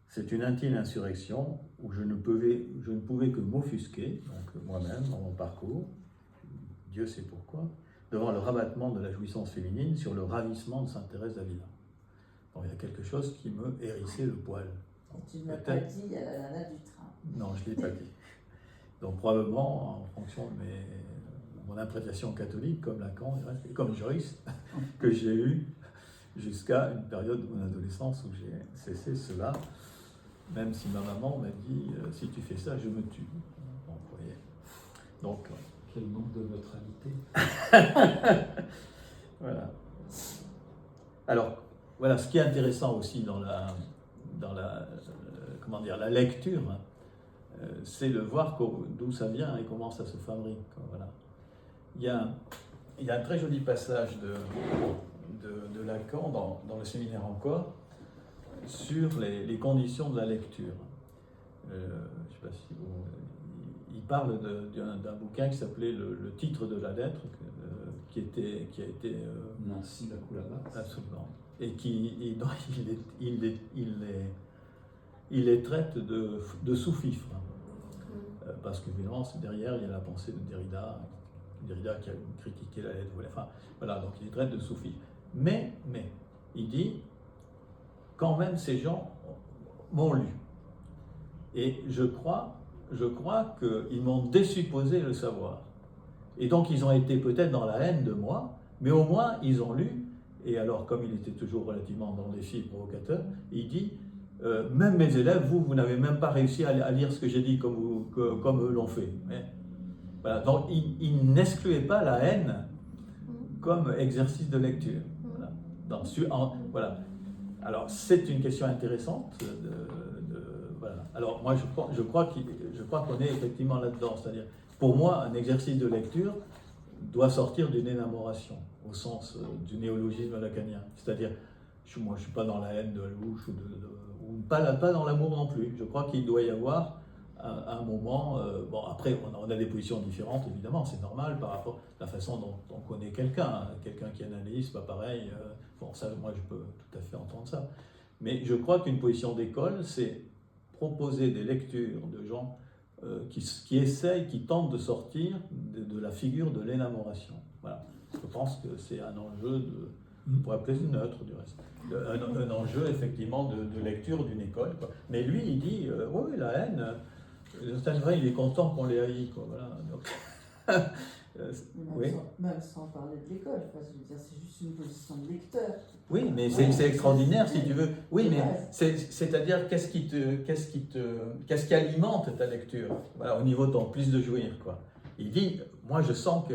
c'est une intime insurrection où je ne pouvais que m'offusquer, donc moi-même, dans mon parcours, Dieu sait pourquoi, devant le rabattement de la jouissance féminine sur le ravissement de Sainte Thérèse d'Avila. Donc, il y a quelque chose qui me hérissait le poil. Tu ne l'as pas dit à la nana du train. Non, je ne l'ai pas dit. Donc probablement, en fonction de mon appréciation catholique, comme Lacan et comme Joyce, que j'ai eu jusqu'à une période de mon adolescence où j'ai cessé cela, même si ma maman m'a dit « si tu fais ça, je me tue ». Donc, vous voyez. Donc, quel manque de neutralité. voilà. Alors, voilà, ce qui est intéressant aussi dans la lecture, c'est de voir d'où ça vient et comment ça se fabrique. Voilà. Il y a un très joli passage de Lacan dans le séminaire encore sur les conditions de la lecture. Je ne sais pas si il parle d'un bouquin qui s'appelait le titre de la lettre, qui a été Nancy Lacoulabas. Absolument. Et il les traite de sous-fifres. Parce qu'évidemment, derrière, il y a la pensée de Derrida qui a critiqué la lettre. Enfin, voilà, donc il les traite de sous-fifres. Mais, il dit, quand même, ces gens m'ont lu. Et je crois qu'ils m'ont désupposé le savoir. Et donc, ils ont été peut-être dans la haine de moi, mais au moins, ils ont lu. Et alors, comme il était toujours relativement dans le défi provocateur, il dit, même mes élèves, vous n'avez même pas réussi à lire ce que j'ai dit comme eux l'ont fait. Mais, voilà. Donc, il n'excluait pas la haine comme exercice de lecture. Voilà. Voilà. Alors, c'est une question intéressante. Voilà. Alors, moi, je crois qu'on est effectivement là-dedans. C'est-à-dire, pour moi, un exercice de lecture doit sortir d'une élaboration, au sens du néologisme lacanien. C'est-à-dire, moi, je ne suis pas dans la haine de louche ou pas dans l'amour non plus. Je crois qu'il doit y avoir un moment. Bon, après, on a des positions différentes, évidemment, c'est normal par rapport à la façon dont on connaît quelqu'un. Quelqu'un qui analyse, pas pareil. Bon, ça, moi, je peux tout à fait entendre ça. Mais je crois qu'une position d'école, c'est proposer des lectures de gens qui essayent, qui tentent de sortir de la figure de l'élaboration. Voilà. Je pense que c'est un enjeu on pourrait appeler neutre du reste. Un enjeu effectivement de lecture d'une école. Quoi. Mais lui, il dit, oui, la haine, c'est vrai, il est content qu'on les haït. Quoi. Voilà. Donc, oui. Même sans parler de l'école, je veux dire, c'est juste une position de lecteur. Oui, mais c'est extraordinaire si tu veux. Oui, mais c'est-à-dire qu'est-ce qui alimente ta lecture, voilà, au niveau de ton plus de jouir, quoi. Il dit, moi je sens que.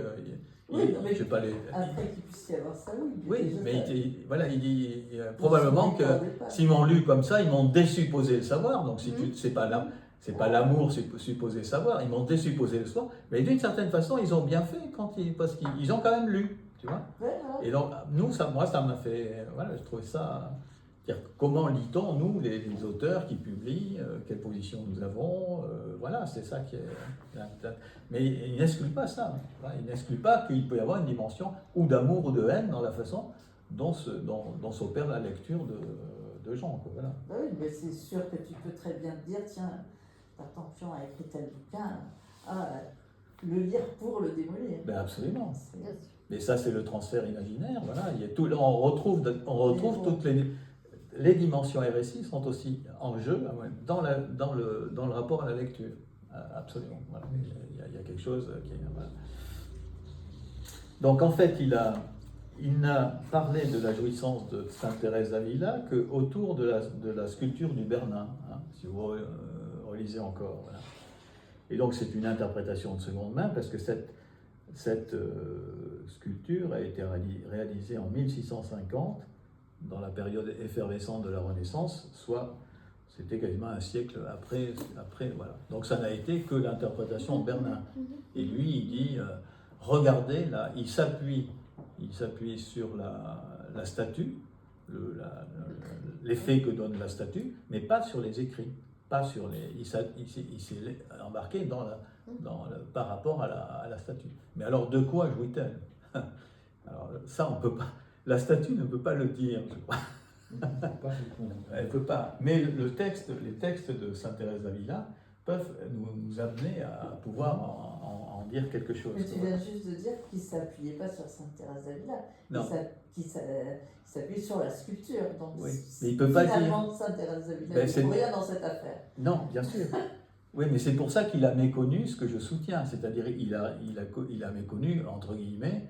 Mais je sais pas après qu'il puisse y avoir ça, oui. Oui, mais il dit probablement que s'ils m'ont lu comme ça, ils m'ont désupposé le savoir. Donc si c'est pas l'amour supposé savoir, ils m'ont désupposé le savoir. Mais d'une certaine façon, ils ont bien fait parce qu'ils ont quand même lu, tu vois. Et donc moi ça m'a fait, voilà, je trouvais ça. Comment lit-on, nous, les auteurs qui publient, quelle position nous avons, voilà, c'est ça qui est... Mais il n'exclut pas ça. Il n'exclut pas qu'il peut y avoir une dimension ou d'amour ou de haine dans la façon dont s'opère la lecture de gens. Quoi, voilà. Oui, mais c'est sûr que tu peux très bien te dire, tiens, Tartampion a écrit tel bouquin, le lire pour le démolir. Ben absolument. Mais ça, c'est le transfert imaginaire. Voilà. On retrouve toutes les dimensions RSI sont aussi en jeu dans le rapport à la lecture. Absolument. Voilà. Il y a quelque chose qui est... Voilà. Donc en fait, il n'a parlé de la jouissance de Sainte Thérèse d'Avila qu'autour de la sculpture du Bernin, hein, si vous relisez encore. Voilà. Et donc c'est une interprétation de seconde main parce que cette sculpture a été réalisée en 1650 dans la période effervescente de la Renaissance, soit c'était quasiment un siècle après, voilà. Donc ça n'a été que l'interprétation de Bernin. Et lui, il dit, regardez, là, il s'appuie sur la statue, l'effet que donne la statue, mais pas sur les écrits, pas sur les. Il s'est embarqué par rapport à la statue. Mais alors, de quoi jouit-elle? Alors ça, on peut pas. La statue ne peut pas le dire, je crois. Elle ne peut pas. Mais les textes de Sainte Thérèse d'Avila peuvent nous amener à pouvoir en dire quelque chose. Mais tu viens juste de dire qu'il ne s'appuyait pas sur Sainte Thérèse d'Avila, qu'il s'appuyait sur la sculpture. Donc, oui. Mais il ne peut pas finalement, Sainte Thérèse d'Avila, il ne trouve rien dans cette affaire. Non, bien sûr. Oui, mais c'est pour ça qu'il a méconnu ce que je soutiens, c'est-à-dire il a méconnu, entre guillemets,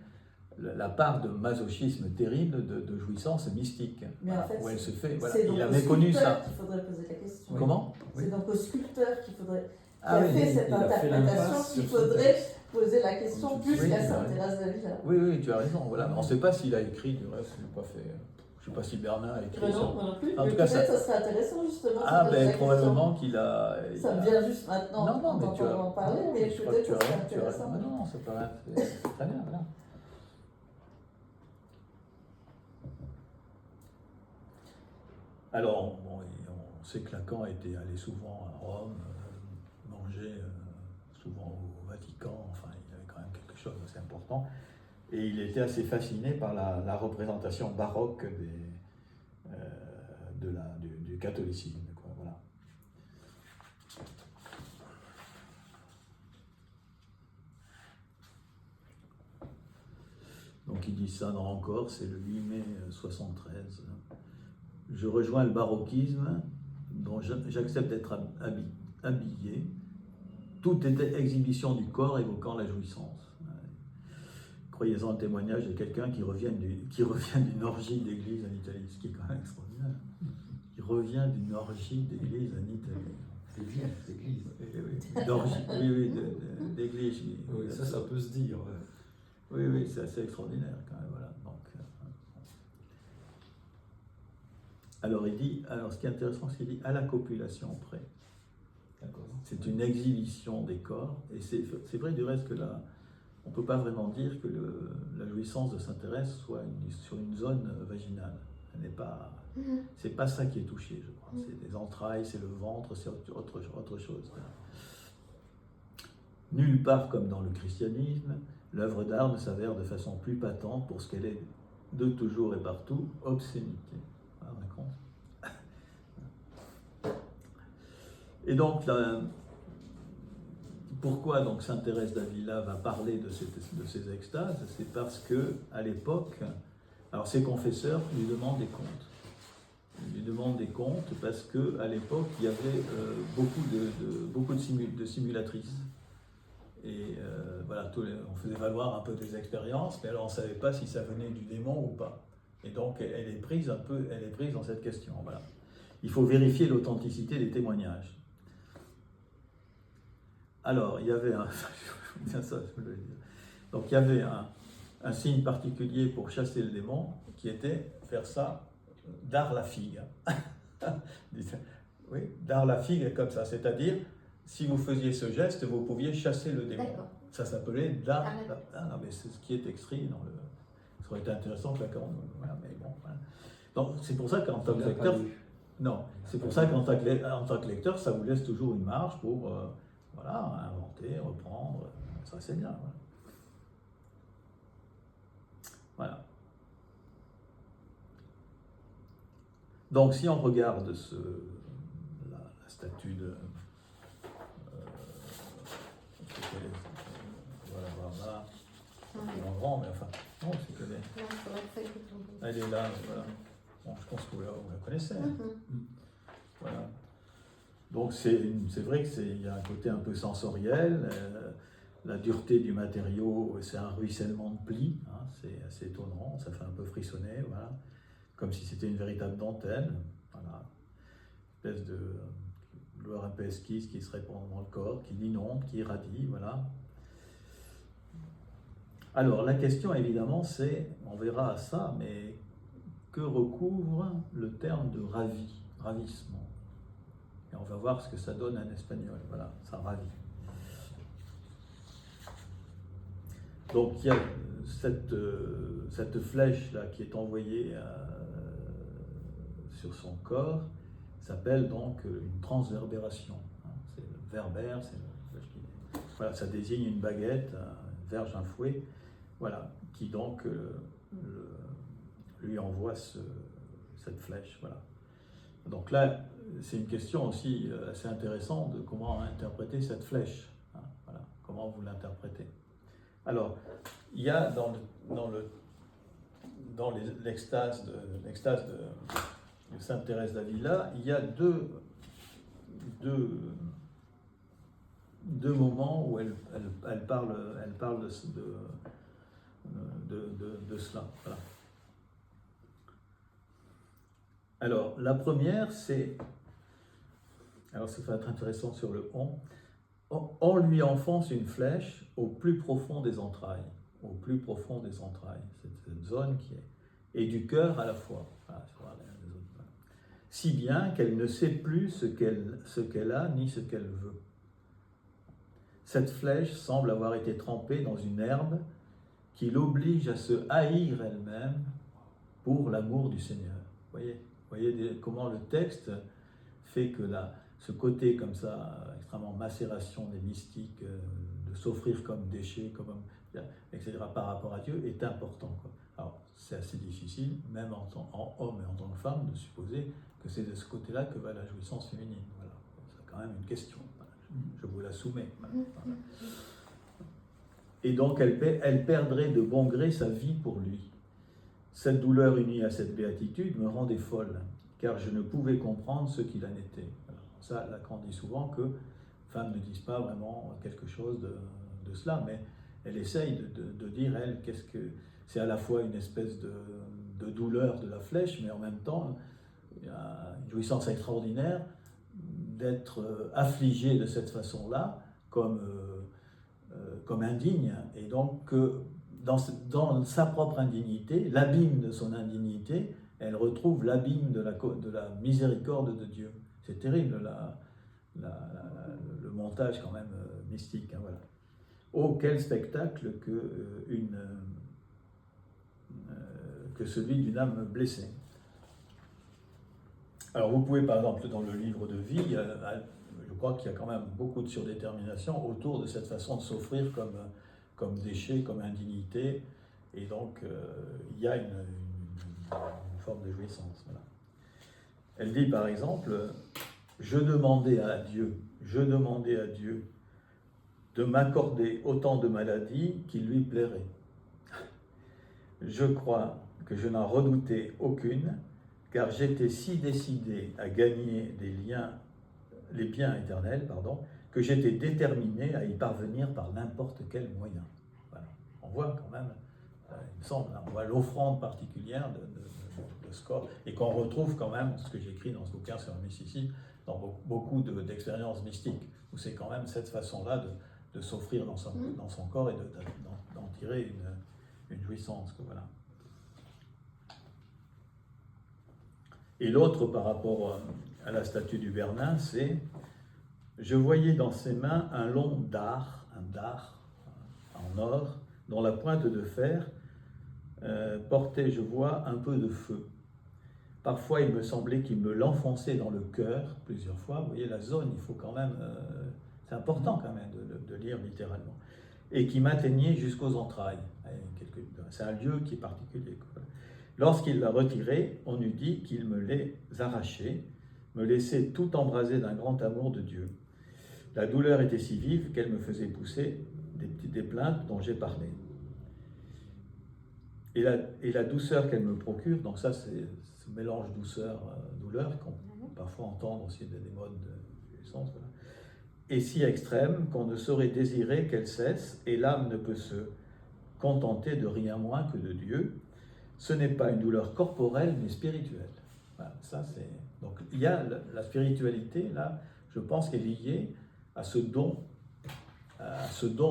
la part de masochisme terrible de jouissance mystique. Mais en fait, où elle se fait. Voilà. C'est Il a donc méconnu ça. qu'il faudrait poser la question. Comment? C'est donc au sculpteur qu'il faudrait. Oui, cette interprétation qu'il faudrait poser la question plus qu'à Sainte Thérèse d'Avila. Oui, tu as raison. Voilà. On ne sait pas s'il a écrit, du reste, je n'ai pas fait. Je ne sais pas si Bernin a écrit ça. Non, moi non plus. En Mais tout cas, peut-être ça serait intéressant justement. Probablement qu'il a. Ça me vient juste maintenant Non, mais tu as en parler, mais peut-être que ça serait intéressant. Non, c'est pas c'est très bien. Voilà. Alors, bon, on sait que Lacan était allé souvent à Rome, manger souvent au Vatican, enfin, il avait quand même quelque chose d'assez important. Et il était assez fasciné par la représentation baroque du catholicisme. Quoi, voilà. Donc il dit ça dans Encore, c'est le 8 mai 73. Je rejoins le baroquisme dont j'accepte d'être habillé. Tout était exhibition du corps évoquant la jouissance. Croyez-en le témoignage de quelqu'un qui revient d'une orgie d'église en Italie, ce qui est quand même extraordinaire. Il revient d'une orgie d'église en Italie. D'église. Oui, d'église. Oui, ça peut se dire. Oui, c'est assez extraordinaire quand même. Voilà. Donc, alors, ce qui est intéressant, c'est qu'il dit à la copulation près. C'est une exhibition des corps, et c'est vrai du reste que là, on ne peut pas vraiment dire que la jouissance de Sainte Thérèse soit sur une zone vaginale. C'est pas ça qui est touché, je crois. C'est les entrailles, c'est le ventre, c'est autre chose. Nulle part comme dans le christianisme, l'œuvre d'art ne s'avère de façon plus patente pour ce qu'elle est de toujours et partout, obscénité. Voilà, on compte. Et donc, pourquoi donc Sainte Thérèse d'Avila va parler de ces extases? C'est parce que à l'époque, alors ses confesseurs lui demandent des comptes. Ils lui demandent des comptes parce que à l'époque il y avait beaucoup de simulatrices. Et voilà, on faisait valoir un peu des expériences, mais alors on ne savait pas si ça venait du démon ou pas. Et donc elle est prise dans cette question. Voilà. Il faut vérifier l'authenticité des témoignages. Alors, il y avait Donc, il y avait un signe particulier pour chasser le démon qui était faire ça, dar la figue. Oui, dar la figue comme ça, c'est-à-dire, si vous faisiez ce geste, vous pouviez chasser le démon. Ça s'appelait dar. Non, mais c'est ce qui est écrit dans le. Ça aurait été intéressant que Lacan. Voilà, mais bon. Voilà. Donc, c'est pour ça qu'en tant que lecteur. Non, c'est pour ça qu'en tant que lecteur, ça vous laisse toujours une marge pour. Voilà, inventer, reprendre, ça c'est bien. Voilà. Donc si on regarde la statue de... voilà. En grand, mais enfin, non, c'est que elle est là, voilà. Bon, je pense que vous la connaissez. Voilà. Donc c'est vrai qu'il y a un côté un peu sensoriel, la dureté du matériau, c'est un ruissellement de plis, hein, c'est assez étonnant, ça fait un peu frissonner, voilà, comme si c'était une véritable dentelle, voilà, une espèce de gloire un peu esquisse qui se répand dans le corps, qui l'inonde, qui irradie, voilà. Alors la question évidemment c'est, on verra ça, mais que recouvre le terme de ravi, ravissement. Et on va voir ce que ça donne en espagnol. Voilà, ça ravit. Donc il y a cette flèche-là qui est envoyée sur son corps, s'appelle donc une transverbération. C'est le verbère, c'est le flèche qui... Voilà, ça désigne une baguette, un verge, un fouet, voilà, qui donc lui envoie cette flèche. Voilà. Donc là, c'est une question aussi assez intéressante de comment interpréter cette flèche. Hein, voilà, comment vous l'interprétez. Alors, il y a dans l'extase de Sainte Thérèse d'Avila, il y a deux moments où elle parle de cela. Voilà. Alors, la première, c'est... Alors, ça va être intéressant sur le on. On lui enfonce une flèche au plus profond des entrailles. Au plus profond des entrailles. C'est cette zone qui est... Et du cœur à la fois. Voilà, si bien qu'elle ne sait plus ce qu'elle a ni ce qu'elle veut. Cette flèche semble avoir été trempée dans une herbe qui l'oblige à se haïr elle-même pour l'amour du Seigneur. Vous voyez comment le texte fait que ce côté comme ça, extrêmement macération des mystiques, de s'offrir comme déchet, etc., par rapport à Dieu, est important, quoi. Alors, c'est assez difficile, même en homme et en tant que femme, de supposer que c'est de ce côté-là que va la jouissance féminine. Voilà. C'est quand même une question. Voilà. Je vous la soumets. Voilà. Et donc, elle perdrait de bon gré sa vie pour lui. Cette douleur unie à cette béatitude me rendait folle, car je ne pouvais comprendre ce qu'il en était. Alors, ça, Lacan dit souvent que les femmes ne disent pas vraiment quelque chose de cela, mais elle essaye de dire, elle, qu'est-ce que... C'est à la fois une espèce de douleur de la flèche, mais en même temps, il y a une jouissance extraordinaire d'être affligée de cette façon-là, comme indigne, et donc dans sa propre indignité, l'abîme de son indignité, elle retrouve l'abîme de la miséricorde de Dieu. C'est terrible, le montage quand même mystique. Hein, voilà. Oh, quel spectacle que celui d'une âme blessée. Alors vous pouvez par exemple dans le livre de vie, je crois qu'il y a quand même beaucoup de surdétermination autour de cette façon de s'offrir comme déchet, comme indignité, et donc il y a une forme de jouissance. Voilà. Elle dit par exemple, je demandais à Dieu de m'accorder autant de maladies qu'il lui plairait. Je crois que je n'en redoutais aucune, car j'étais si décidé à gagner les biens éternels, que j'étais déterminé à y parvenir par n'importe quel moyen. Voilà. On voit quand même, il me semble, on voit l'offrande particulière de ce corps, et qu'on retrouve quand même, ce que j'écris dans ce bouquin sur le mysticisme, dans beaucoup d'expériences mystiques, où c'est quand même cette façon-là de s'offrir dans son corps et d'en tirer une jouissance. Voilà. Et l'autre, par rapport à la statue du Bernin, c'est « Je voyais dans ses mains un long dard, en or, dont la pointe de fer portait, je vois, un peu de feu. Parfois, il me semblait qu'il me l'enfonçait dans le cœur, plusieurs fois. Vous voyez, la zone, il faut quand même... c'est important quand même de lire littéralement. Et qui m'atteignait jusqu'aux entrailles. C'est un lieu qui est particulier. Lorsqu'il l'a retiré, on eût dit qu'il me les arrachait, me laissait tout embrasé d'un grand amour de Dieu. La douleur était si vive qu'elle me faisait pousser des plaintes dont j'ai parlé. Et la douceur qu'elle me procure, donc ça c'est ce mélange douceur-douleur qu'on peut parfois entendre aussi des modes de sens, voilà, est si extrême qu'on ne saurait désirer qu'elle cesse, et l'âme ne peut se contenter de rien moins que de Dieu. Ce n'est pas une douleur corporelle, mais spirituelle. Voilà, ça c'est... Donc il y a la spiritualité, là, je pense qu'elle est liée à ce don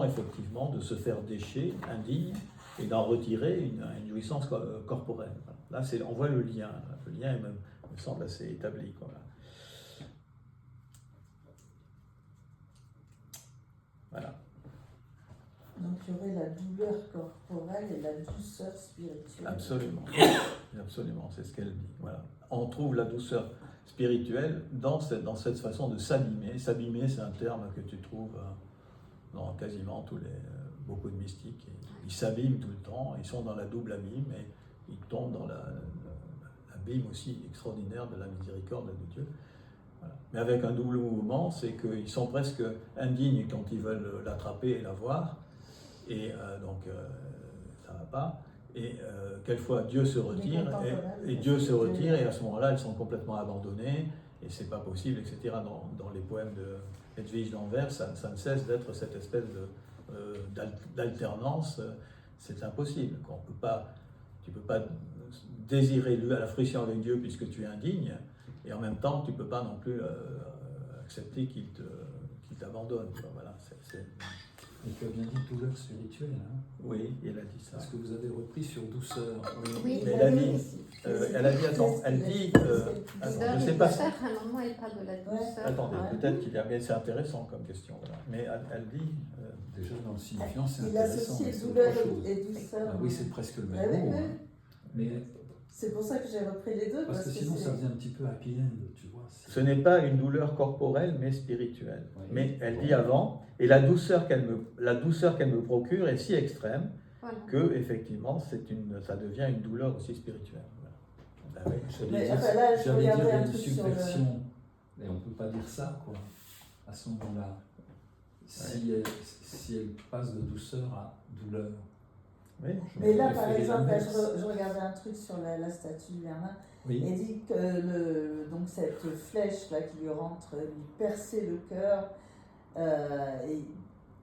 effectivement de se faire déchet, indigne, et d'en retirer une jouissance corporelle. Voilà. Là, on voit le lien. Le lien est même, me semble assez établi. Quoi. Voilà. Donc il y aurait la douleur corporelle et la douceur spirituelle. Absolument. Absolument, c'est ce qu'elle dit. Voilà. On trouve la douceur spirituelle dans cette façon de s'abîmer. S'abîmer, c'est un terme que tu trouves dans quasiment beaucoup de mystiques. Ils s'abîment tout le temps, ils sont dans la double abîme et ils tombent dans l'abîme aussi extraordinaire de la miséricorde de Dieu. Voilà. Mais avec un double mouvement, c'est qu'ils sont presque indignes quand ils veulent l'attraper et la voir. Et donc, ça ne va pas. Et quelquefois, Dieu se retire, et Dieu se retire, et à ce moment-là, elles sont complètement abandonnées, et c'est pas possible, etc. Dans les poèmes de Hedwig d'Anvers, ça ne cesse d'être cette espèce d'alternance. C'est impossible. Tu peux pas désirer la fruition avec Dieu puisque tu es indigne, et en même temps, tu ne peux pas non plus accepter qu'il t'abandonne. Voilà, Et tu as bien dit douleur spirituelle. Hein. Oui, il a dit ça. Parce que vous avez repris sur douceur. Oui. Mais elle a dit, attends, elle dit, attends, je sais pas si... À un moment, elle parle de la douceur. Attendez, peut-être qu'il y a, mais c'est intéressant comme question. Voilà. Mais elle dit... Déjà dans le signifiant, c'est Il intéressant. associe mais c'est douleur autre chose. et douceur. Ah oui, c'est presque le Ah même oui, mot. oui. Hein. Mais C'est pour ça que j'ai repris les deux. parce que sinon, ça faisait un petit peu happy end, tu vois. Ce n'est pas une douleur corporelle, mais spirituelle. Oui. Mais elle dit avant, et la douceur qu'elle me procure est si extrême Voilà. que effectivement, ça devient une douleur aussi spirituelle. Voilà. Ben oui. J'allais enfin, là, je dire, regardais il y a un une truc sur subversion. Mais on ne peut pas dire ça, quoi, à ce moment-là. Si elle passe de douceur à douleur. Oui. Mais là, par préférais exemple, là, l'inverse. je regardais un truc sur la statue de Merlin. Oui. Il dit que donc cette flèche là qui lui rentre, lui perçait le cœur, et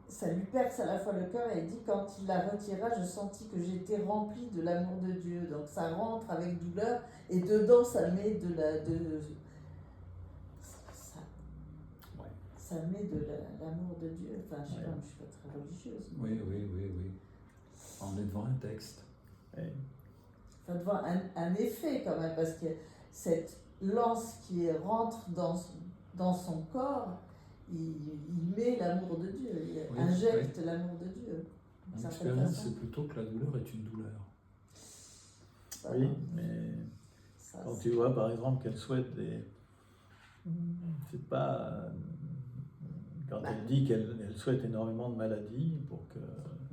ça lui perce à la fois le cœur, et il dit quand il la retira, je sentis que j'étais rempli de l'amour de Dieu. Donc ça rentre avec douleur, et dedans ça met ça met de l'amour de Dieu. Enfin, je sais pas, je suis pas très religieuse. mais- Oui. On est devant un texte. Oui. Enfin, devant un effet quand même, parce que cette lance qui rentre dans son corps, il met l'amour de Dieu, il injecte l'amour de Dieu. Mon Ça fait expérience, façon. c'est plutôt que la douleur est une douleur. Voilà. Oui, mais Ça, quand tu vois par exemple qu'elle souhaite des... C'est pas... Quand elle dit qu'elle souhaite énormément de maladies pour que...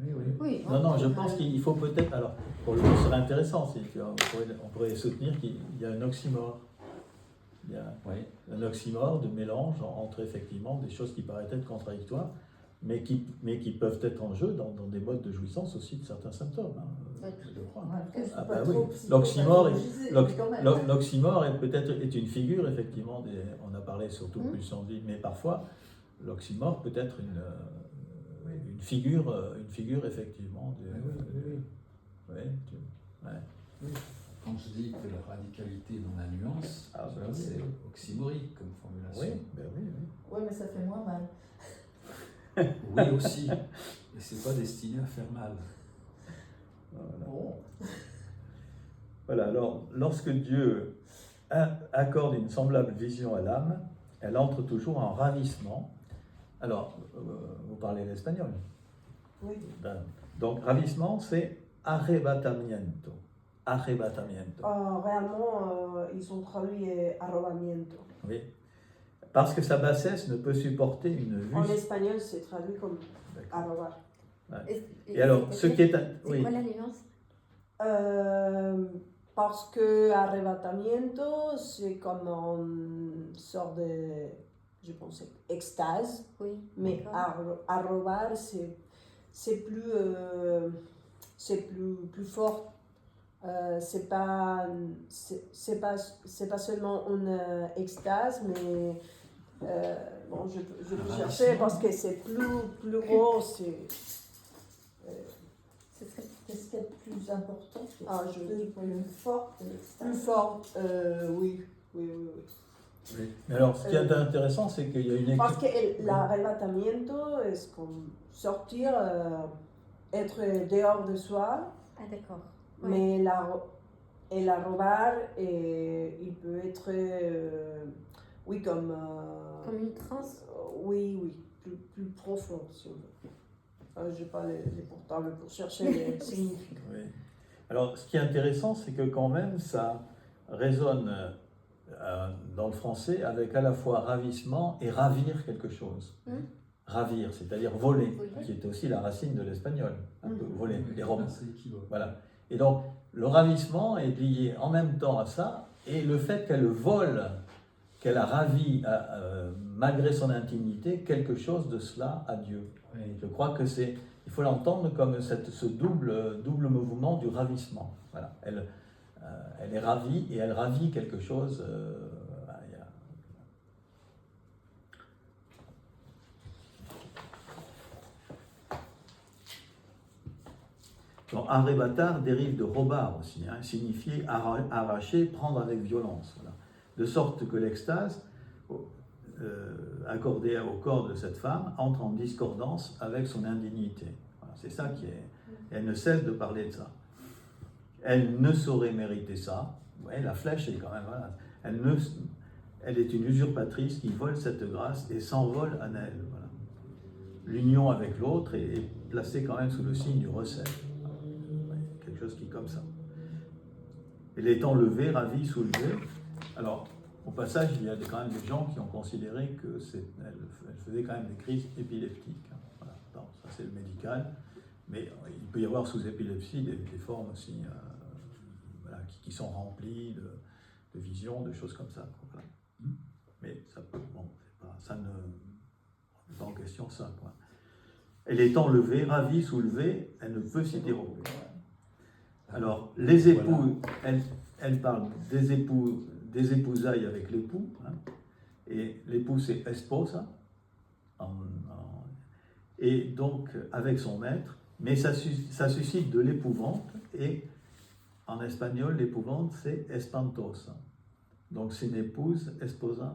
Oui. Oui, Non, je pense qu'il faut peut-être... Alors, pour le coup, ce serait intéressant, si, tu vois, on pourrait soutenir qu'il y a un oxymore. Il y a Oui. un oxymore de mélange entre effectivement des choses qui paraissent être contradictoires, mais qui peuvent être en jeu dans des modes de jouissance aussi de certains symptômes, hein, je crois. ouais, après, je suis Ah pas bah trop oui. L'oxymore psychopathologisée, mais quand même. l'oxymore est une figure, effectivement, on a parlé surtout Mm. pulsion de vie, mais parfois, l'oxymore peut être une figure effectivement. Oui. Quand je dis que la radicalité dans la nuance, Ah, tu vois, oui. c'est oxymorique comme formulation. Oui, ben oui. Ouais, mais ça fait moins mal. Oui aussi. Et c'est pas destiné à faire mal. Voilà. Bon. Voilà, alors, lorsque Dieu accorde une semblable vision à l'âme, elle entre toujours en ravissement. Alors, vous parlez l'espagnol. Oui. Ben, donc, ravissement, c'est arrebatamiento. Arrebatamiento. Réellement, ils ont traduit arrobamiento. Oui. Parce que sa bassesse ne peut supporter une vue. En espagnol, c'est traduit comme D'accord. arrobar. Et alors, ce qui est... C'est Oui. quoi la nuance? Parce que arrebatamiento, c'est comme une sorte de, je pense, extase. Oui. Mais d'accord. arrobar, c'est plus fort. C'est pas seulement une extase, mais bon, je peux chercher parce que c'est plus gros. Qu'est-ce qu'il y a de plus important? Je plus forte. plus fort, oui. Oui. Mais alors, ce qui est intéressant, c'est qu'il y a une... Parce que l'arrebatamiento est comme sortir, être dehors de soi, Ah d'accord. Ouais. mais Et la robar, il peut être, oui, comme... Comme une transe. oui, plus profond, si on veut. Je n'ai pas les portables pour chercher les significats. Oui. Alors, ce qui est intéressant, c'est que quand même, ça résonne dans le français avec à la fois ravissement et ravir quelque chose. Ravir, c'est-à-dire voler, qui est aussi la racine de l'espagnol. Un peu voler, les robes. C'est équivoque. Voilà. Et donc, le ravissement est lié en même temps à ça, et le fait qu'elle vole, qu'elle a ravi, malgré son intimité, quelque chose de cela à Dieu. Oui. Je crois que c'est, il faut l'entendre comme ce double mouvement du ravissement. Voilà. Elle est ravie et elle ravit quelque chose. Donc, arrebatar dérive de robar aussi, signifier arracher, prendre avec violence. Voilà. De sorte que l'extase accordée au corps de cette femme entre en discordance avec son indignité. Voilà, c'est ça qui est. Elle ne cesse de parler de ça. Elle ne saurait mériter ça. Ouais, la flèche est quand même. Voilà. Elle est une usurpatrice qui vole cette grâce et s'envole en elle. Voilà. L'union avec l'autre est placée quand même sous le signe du recel. Quelque chose qui est comme ça. Elle est enlevée, ravie, soulevée. Alors, au passage, il y a quand même des gens qui ont considéré qu'elle faisait quand même des crises épileptiques. Voilà. Non, ça c'est le médical. Mais il peut y avoir sous épilepsie des formes aussi voilà, qui sont remplies de visions, de choses comme ça. Voilà. Mais ça peut, bon, ça ne remet pas en question ça. Quoi. Elle est enlevée, ravie, soulevée, elle ne peut s'y dérober. Alors, les époux, elle parle des épousailles avec l'époux, et l'époux c'est esposa, et donc avec son maître, mais ça suscite de l'épouvante, et en espagnol, l'épouvante c'est espantosa. Donc c'est une épouse, esposa,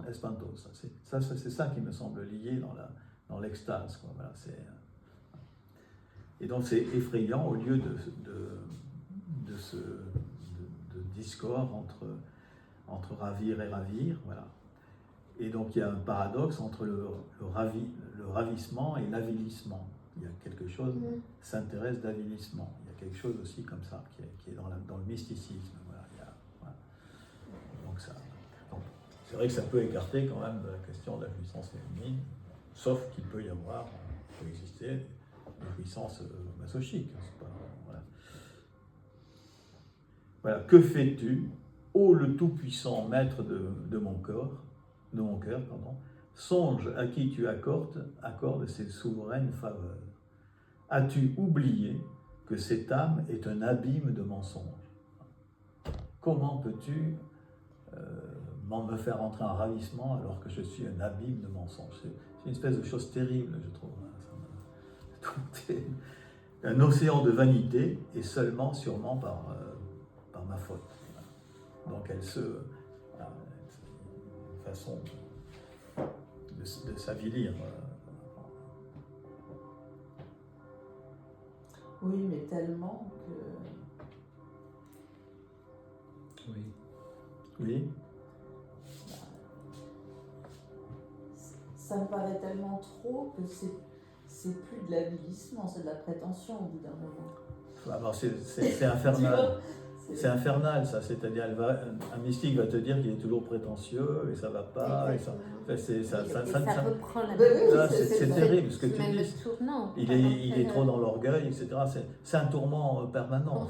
espantosa. C'est ça qui me semble lié dans l'extase. Quoi. Voilà, et donc c'est effrayant au lieu de discorde entre ravir et ravir. Voilà. Et donc il y a un paradoxe entre le ravissement et l'avilissement. Il y a quelque chose, s'intéresse d'avilissement. Il y a quelque chose aussi comme ça qui est dans le mysticisme. Voilà. Donc c'est vrai que ça peut écarter quand même la question de la puissance féminine, sauf qu'il peut y avoir, il peut exister des puissances masochiques. Voilà. Que fais-tu, ô le tout-puissant maître de mon cœur, songe à qui tu accordes ces souveraines faveurs. As-tu oublié que cette âme est un abîme de mensonges? Comment peux-tu me faire entrer en ravissement alors que je suis un abîme de mensonges? C'est une espèce de chose terrible, je trouve. Tout est un océan de vanité et sûrement par ma faute. Donc elle une façon de s'avilir. Oui, mais tellement que... Oui. Oui. Ça me paraît tellement trop que c'est plus de l'avilissement, c'est de la prétention au bout d'un moment. Alors c'est infernal. C'est infernal, ça. C'est-à-dire, un mystique va te dire qu'il est toujours prétentieux et ça va pas. Et ça reprend la c'est terrible ce que tu même dis. Le tournant. Il est trop dans l'orgueil, etc. C'est un tourment permanent.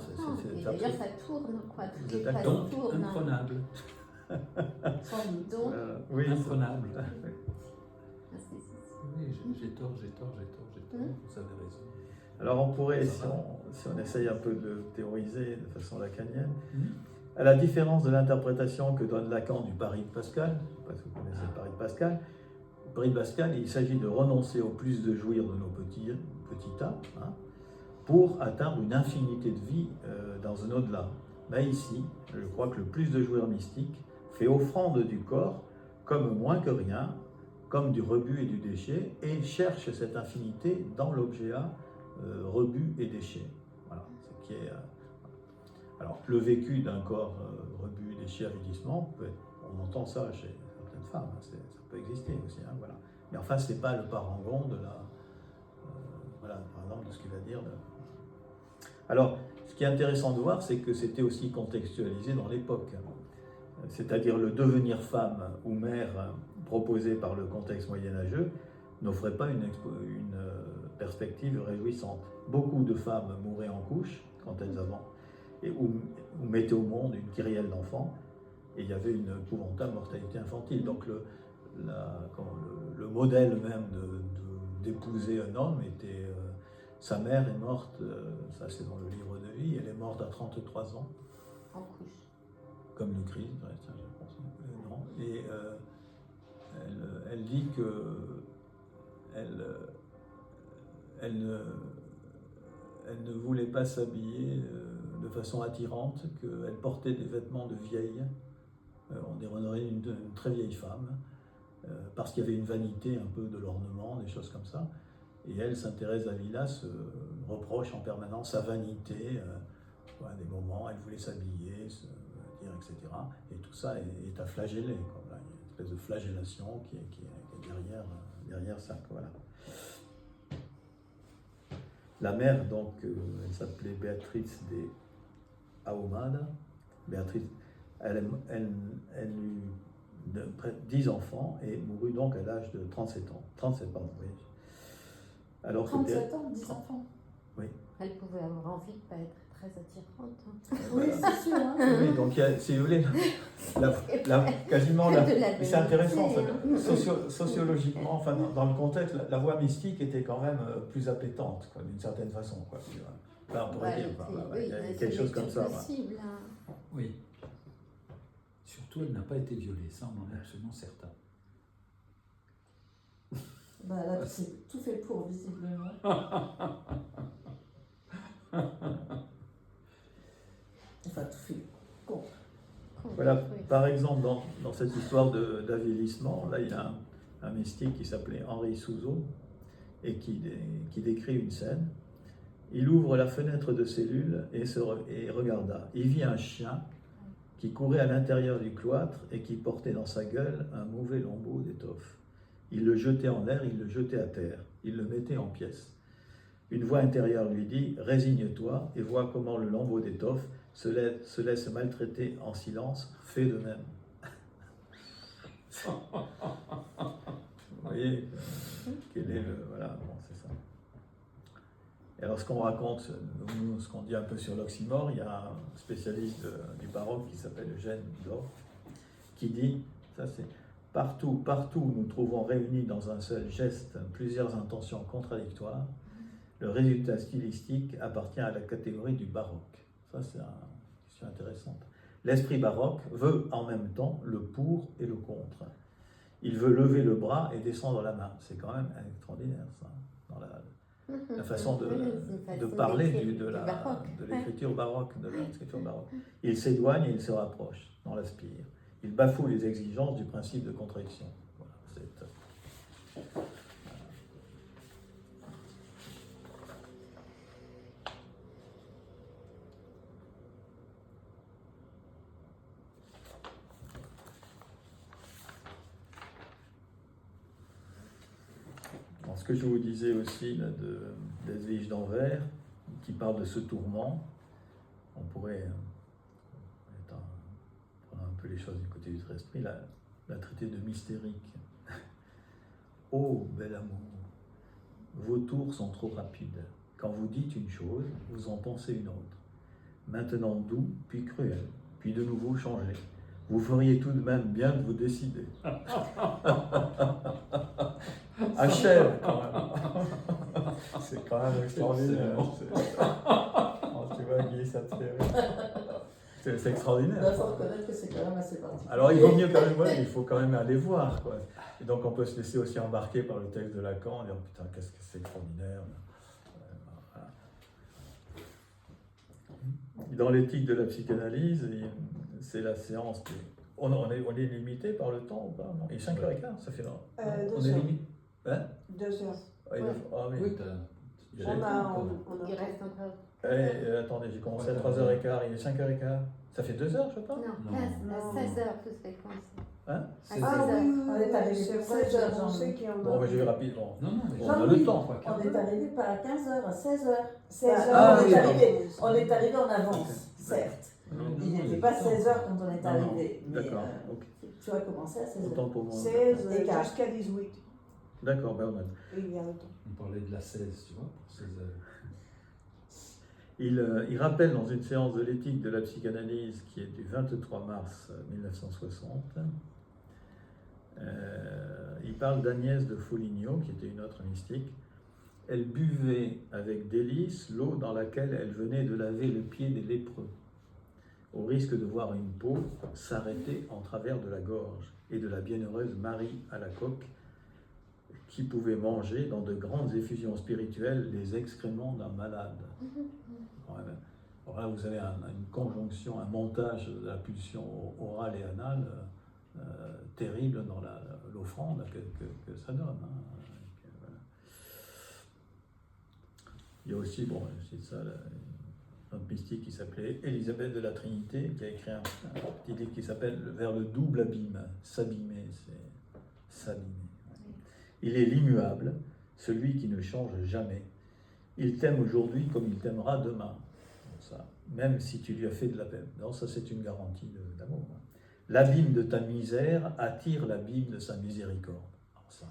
Et d'ailleurs, ça tourne, quoi. Toutes les phrases Donc, tournent. imprenable. Donc, Oui, Imprenable. c'est- Oui, j'ai tort, vous avez raison. Alors on pourrait, si on essaye un peu de théoriser de façon lacanienne, à la différence de l'interprétation que donne Lacan du pari de Pascal, je ne sais pas si vous connaissez le pari de Pascal, le pari de Pascal, il s'agit de renoncer au plus de jouir de nos petits tas, pour atteindre une infinité de vie dans un au-delà. Mais ici, je crois que le plus de jouir mystique fait offrande du corps comme moins que rien, comme du rebut et du déchet, et cherche cette infinité dans l'objet A, rebut et déchet. Voilà, ce qui est Alors, le vécu d'un corps rebut, déchiré, avilissement, on entend ça chez certaines femmes, hein, ça peut exister aussi, hein, voilà. Mais enfin, ce n'est pas le parangon de la, voilà, par exemple, de ce qu'il va dire. Alors, ce qui est intéressant de voir, c'est que c'était aussi contextualisé dans l'époque. C'est-à-dire le devenir femme ou mère proposé par le contexte moyenâgeux n'offrait pas une perspective réjouissante. Beaucoup de femmes mouraient en couche quand elles avaient, ou mettaient au monde une kyrielle d'enfants, et il y avait une épouvantable mortalité infantile. Donc le modèle même d'épouser un homme était... sa mère est morte, ça c'est dans le livre de vie, elle est morte à 33 ans. En couche. Comme le Christ, ouais, ça, je pense. Non. Et elle dit que elle ne voulait pas s'habiller de façon attirante, qu'elle portait des vêtements de vieille. On dirait une très vieille femme, parce qu'il y avait une vanité un peu de l'ornement, des choses comme ça. Et elle, Sainte Thérèse d'Avila, se reproche en permanence sa vanité, des moments, elle voulait s'habiller, etc. Et tout ça est à flageller, quoi. Voilà, il y a une espèce de flagellation qui est derrière ça, quoi. Voilà. La mère, donc, elle s'appelait Béatrice de Ahumada. Béatrice, elle eut près de 10 enfants et mourut donc à l'âge de 37 ans. 37, pardon, oui. Alors 37 ans, 10 enfants. Oui. Elle pouvait avoir envie de ne pas être très attirante. Oui, c'est sûr. Hein. Oui, donc il y a, si vous voulez, quasiment c'est intéressant, sociologiquement, enfin dans le contexte, la voie mystique était quand même plus appétante, quoi, d'une certaine façon, quoi. Là, on pourrait dire, il y a quelque chose comme ça. Possible, hein. Oui. Surtout, elle n'a pas été violée, ça on en est absolument certain. Bah là, c'est tout fait pour, visiblement. Enfin, tout fait contre. Voilà, par exemple, dans cette histoire d'avilissement, là, il y a un mystique qui s'appelait Henri Souzeau et qui décrit une scène. Il ouvre la fenêtre de cellule et regarda. Il vit un chien qui courait à l'intérieur du cloître et qui portait dans sa gueule un mauvais lambeau d'étoffe. Il le jetait en l'air, il le jetait à terre, il le mettait en pièces. Une voix intérieure lui dit « Résigne-toi et vois comment le lambeau d'étoffe se laisse maltraiter en silence, fais de même. » Vous voyez, quel est le... Voilà, bon, c'est ça. Et alors ce qu'on raconte, nous, ce qu'on dit un peu sur l'oxymore, il y a un spécialiste du baroque qui s'appelle Eugène Bloch, qui dit, ça c'est... Partout où nous trouvons réunis dans un seul geste plusieurs intentions contradictoires, le résultat stylistique appartient à la catégorie du baroque. Ça, c'est une question intéressante. L'esprit baroque veut en même temps le pour et le contre. Il veut lever le bras et descendre la main. C'est quand même extraordinaire, ça, dans la façon de parler de l'écriture baroque, de l'écriture baroque. Il s'éloigne et il se rapproche dans l'Aspire. Il bafoue les exigences du principe de contradiction. Voilà, ce que je vous disais aussi là, d'Edwige d'Anvers, qui parle de ce tourment, on pourrait... un peu les choses du côté du esprit, la traiter de mystérique. Ô bel amour, vos tours sont trop rapides. Quand vous dites une chose, vous en pensez une autre. Maintenant doux, puis cruel, puis de nouveau changé. Vous feriez tout de même bien de vous décider. Achève quand même. C'est quand même extraordinaire. Tu vois, Guy, ça te fait rire. C'est extraordinaire. Il faut reconnaître que c'est quand même assez particulier. Alors il vaut mieux quand même, il faut quand même aller voir, quoi. Et donc on peut se laisser aussi embarquer par le texte de Lacan, en disant putain, qu'est-ce que c'est extraordinaire. Voilà. Dans l'éthique de la psychanalyse, c'est la séance. On est limité par le temps ou pas? Non. Et 5h15, ça fait long. On est limité. Hein? 2 heures. Ah oui. Oui, Il reste encore Attendez, j'ai commencé à 3h15, il est 5h15. Ça fait 2h, je pense. Non, Non. à 16h, vous avez commencé. Hein? À Ah 16 heures. oui, On est arrivé c'est pour vrai, 16 je heures, pensais Jean-Louis. qu'il y en Bon, a. je vais rapidement. Non, non, mais On a Jean-Louis, le temps. On est arrivé pas à 15h, à 16h. 16 Ah, heures, oui, on est arrivé en avance, certes. Il n'était pas 16h quand on est Non, non, arrivé. Mais d'accord, ok. tu as commencé à 16h. Autant pour moi. 16 Et quart. jusqu'à 18. D'accord, ben on a- Il y a le temps. on parlait de la 16, tu vois, pour 16 heures. Il rappelle dans une séance de l'éthique de la psychanalyse qui est du 23 mars 1960, il parle d'Agnès de Foligno, qui était une autre mystique. Elle buvait avec délice l'eau dans laquelle elle venait de laver le pied des lépreux, au risque de voir une peau s'arrêter en travers de la gorge, et de la bienheureuse Marie à la coque, qui pouvait manger dans de grandes effusions spirituelles les excréments d'un malade. Voilà. Alors là, vous avez une conjonction, un montage de la pulsion orale et anale terrible dans l'offrande que ça donne. Voilà. Il y a aussi, bon, c'est ça, notre mystique qui s'appelait Élisabeth de la Trinité, qui a écrit un petit livre qui s'appelle Vers le double abîme. S'abîmer, c'est s'abîmer. Il est l'immuable, celui qui ne change jamais. Il t'aime aujourd'hui comme il t'aimera demain. Ça, même si tu lui as fait de la peine. Non, ça c'est une garantie d'amour. L'abîme de ta misère attire l'abîme de sa miséricorde. Alors ça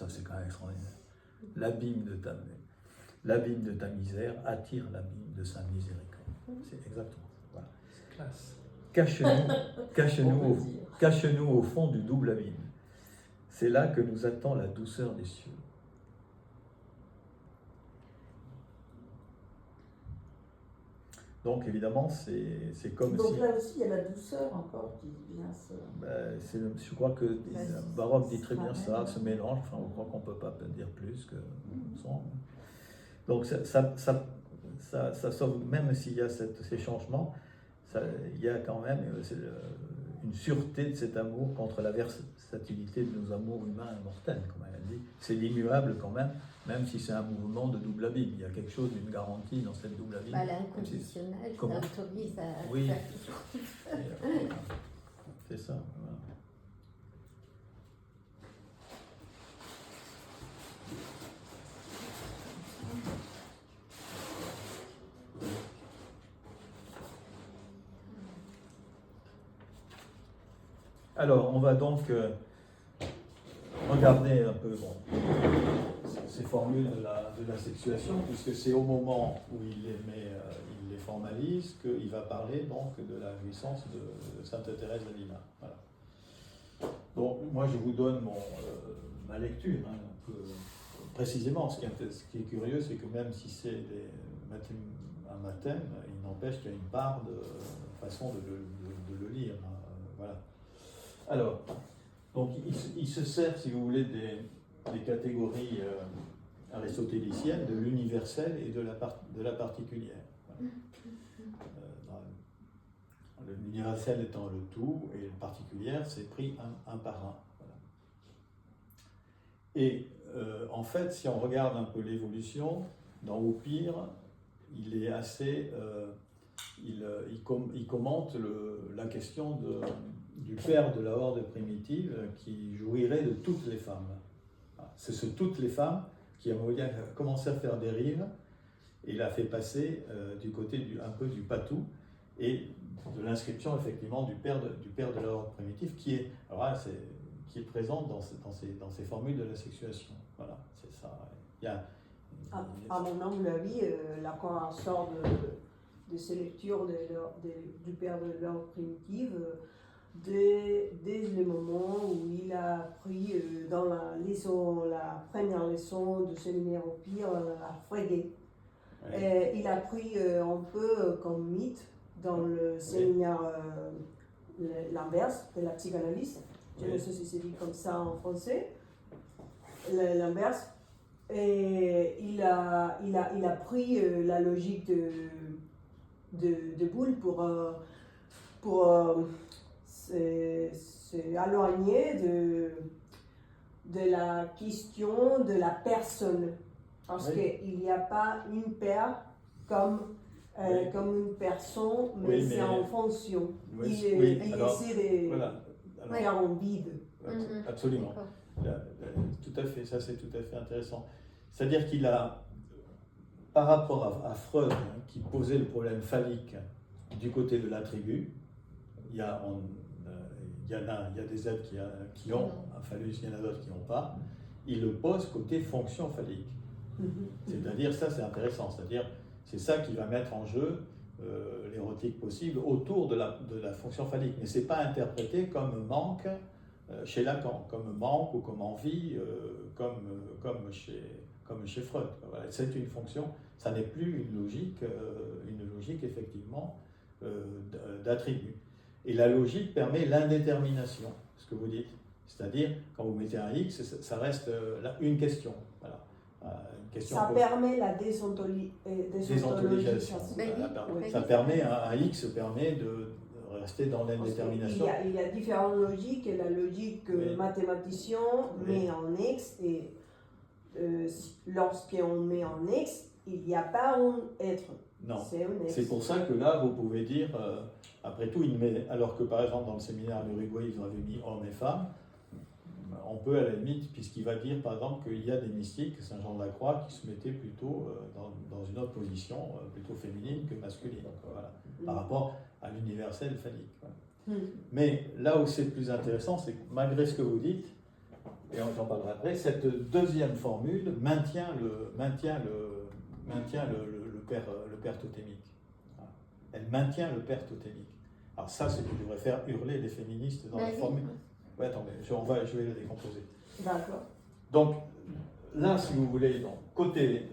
c'est quand même extraordinaire. L'abîme de ta misère attire l'abîme de sa miséricorde. C'est exactement ça. Voilà. C'est classe. Cache-nous au fond du double abîme. C'est là que nous attend la douceur des cieux. Donc évidemment, c'est comme Donc si... là aussi, il y a la douceur encore qui vient se... je crois que le baroque dit très bien ça, Ouais. ce mélange, enfin, je crois qu'on ne peut pas dire plus que son. Donc ça sauve, même s'il y a ces changements, il y a quand même une sûreté de cet amour contre la versatilité de nos amours humains et mortels, comme elle dit. C'est l'immuable quand même si c'est un mouvement de double abîme. Il y a quelque chose d'une garantie dans cette double abîme. Bah, l'inconditionnel, ça Comment autorise à Oui. faire toujours. C'est ça. Voilà. Alors, on va donc regarder un peu ces formules de la sexuation, puisque c'est au moment où il les formalise qu'il va parler donc de la jouissance de Sainte Thérèse d'Avila. Voilà. Donc, moi, je vous donne ma lecture, hein, un peu précisément. Ce qui est curieux, c'est que même si c'est un mathème, il n'empêche qu'il y a une part de façon de le lire. Hein, voilà. Alors, donc il se sert, si vous voulez, des catégories aristotéliciennes, de l'universel et de la particulière. Voilà. L'universel étant le tout, et le particulière, c'est pris un par un. Voilà. Et en fait, si on regarde un peu l'évolution, dans Oupire, il est assez... il commente la question du père de la horde primitive qui jouirait de toutes les femmes. C'est ce toutes les femmes qui a commencé à faire dérive et l'a fait passer du côté un peu du patou et de l'inscription effectivement du père de la horde primitive qui est présente dans ces formules de la sexuation. Voilà, c'est ça. À mon humble avis, là, quand on sort de ces lectures du père de l'ordre primitive, dès le moment où il a appris dans la première leçon du séminaire au Pire à Fréguet. Ouais. Il a pris un peu comme mythe dans le séminaire l'inverse de la psychanalyse. Je ne sais si c'est dit comme ça en français. L'inverse. Et il a pris la logique de Boole pour s'éloigner de la question de la personne. Parce qu'il n'y a pas une paire comme une personne, mais Oui, c'est mais- en fonction. Oui, Il alors, essaie de voilà. Alors, faire en vide. Absolument. D'accord. Tout à fait, ça c'est tout à fait intéressant. C'est-à-dire qu'il a, par rapport à Freud, hein, qui posait le problème phallique du côté de l'attribut, il y a, il y a des êtres qui ont un phallus, il y en a d'autres qui n'ont pas, il le pose côté fonction phallique. C'est-à-dire, ça c'est intéressant, c'est-à-dire c'est ça qui va mettre en jeu l'érotique possible autour de la fonction phallique. Mais ce n'est pas interprété comme manque chez Lacan, comme manque ou comme envie, comme chez Freud. Voilà. C'est une fonction, ça n'est plus une logique effectivement d'attribut. Et la logique permet l'indétermination, ce que vous dites. C'est-à-dire, quand vous mettez un X, ça reste une question. Voilà. Une question Ça permet la déontologisation. Ça permet, un X permet de rester dans l'indétermination. Il y a différentes logiques, et la logique Oui. mathématicien Oui. met en X, et lorsqu'on met en X, il n'y a pas un être. Non. C'est un X. C'est pour ça que là, vous pouvez dire, après tout, alors que par exemple dans le séminaire de l'Uruguay, ils avaient mis hommes et femmes, on peut à la limite, puisqu'il va dire par exemple qu'il y a des mystiques, Saint Jean de la Croix, qui se mettaient plutôt dans une autre position, plutôt féminine que masculine, voilà, par rapport à l'universel phallique. Voilà. Mais là où c'est le plus intéressant, c'est que malgré ce que vous dites, et j'en parlerai après, cette deuxième formule maintient le père totémique. Voilà. Elle maintient le père totémique. Alors ça, c'est ce qui devrait faire hurler les féministes dans la Oui. formule. Oui, attendez, je vais la décomposer. D'accord. Donc, là, si vous voulez, donc, côté,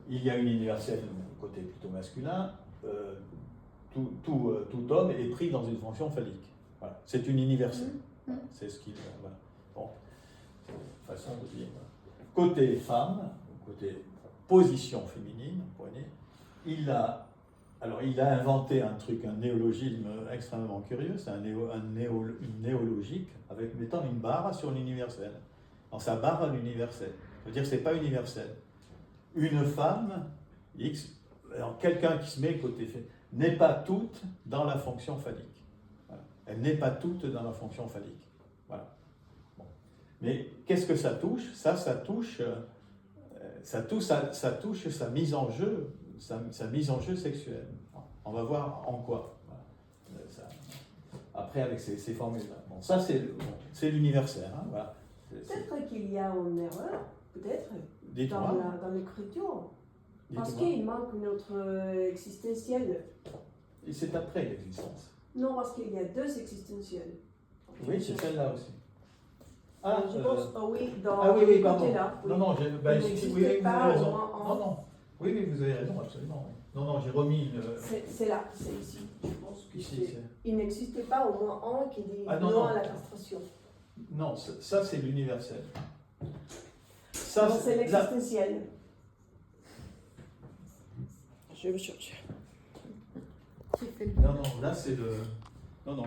il y a une universelle, côté plutôt masculin, tout homme est pris dans une fonction phallique. Voilà. C'est une universelle. Voilà. C'est ce qu'il. Voilà. Bon, c'est une façon de dire. Voilà. Côté femme, côté position féminine, vous voyez, il a inventé un truc, un néologisme extrêmement curieux, c'est une néologique mettant une barre sur l'universel. Dans sa barre à l'universel. C'est-à-dire que ce n'est pas universel. Une femme, X, alors quelqu'un qui se met côté fait, n'est pas toute dans la fonction phallique. Voilà. Elle n'est pas toute dans la fonction phallique. Voilà. Bon. Mais qu'est-ce que ça touche ? Ça touche sa mise en jeu. Sa mise en jeu sexuelle. On va voir en quoi. Voilà. Après, avec ces formules-là. Bon, ça, c'est l'universel. Hein, voilà. Peut-être qu'il y a une erreur, peut-être, Dites-moi. dans l'écriture. Parce Dites-moi. qu'il manque notre existentiel. Et c'est après l'existence. Non, parce qu'il y a deux existentiels. Oui, c'est celle-là aussi. Je pense, oui, dans Ah oui, le pardon. côté-là. Oui. Non, Il oui, n'existe vous avez pas raison. au moins en- Non. Oui, vous avez raison, absolument. Oui. Non, j'ai remis une. C'est là, c'est ici. Je pense que Ici, c'est. Il n'existe pas au moins un qui dit non, non non. à la castration. Non, ça c'est l'universel. Non, Ça, c'est là- l'existentiel. Je vais chercher. Tu fais le Non, là c'est le. Non.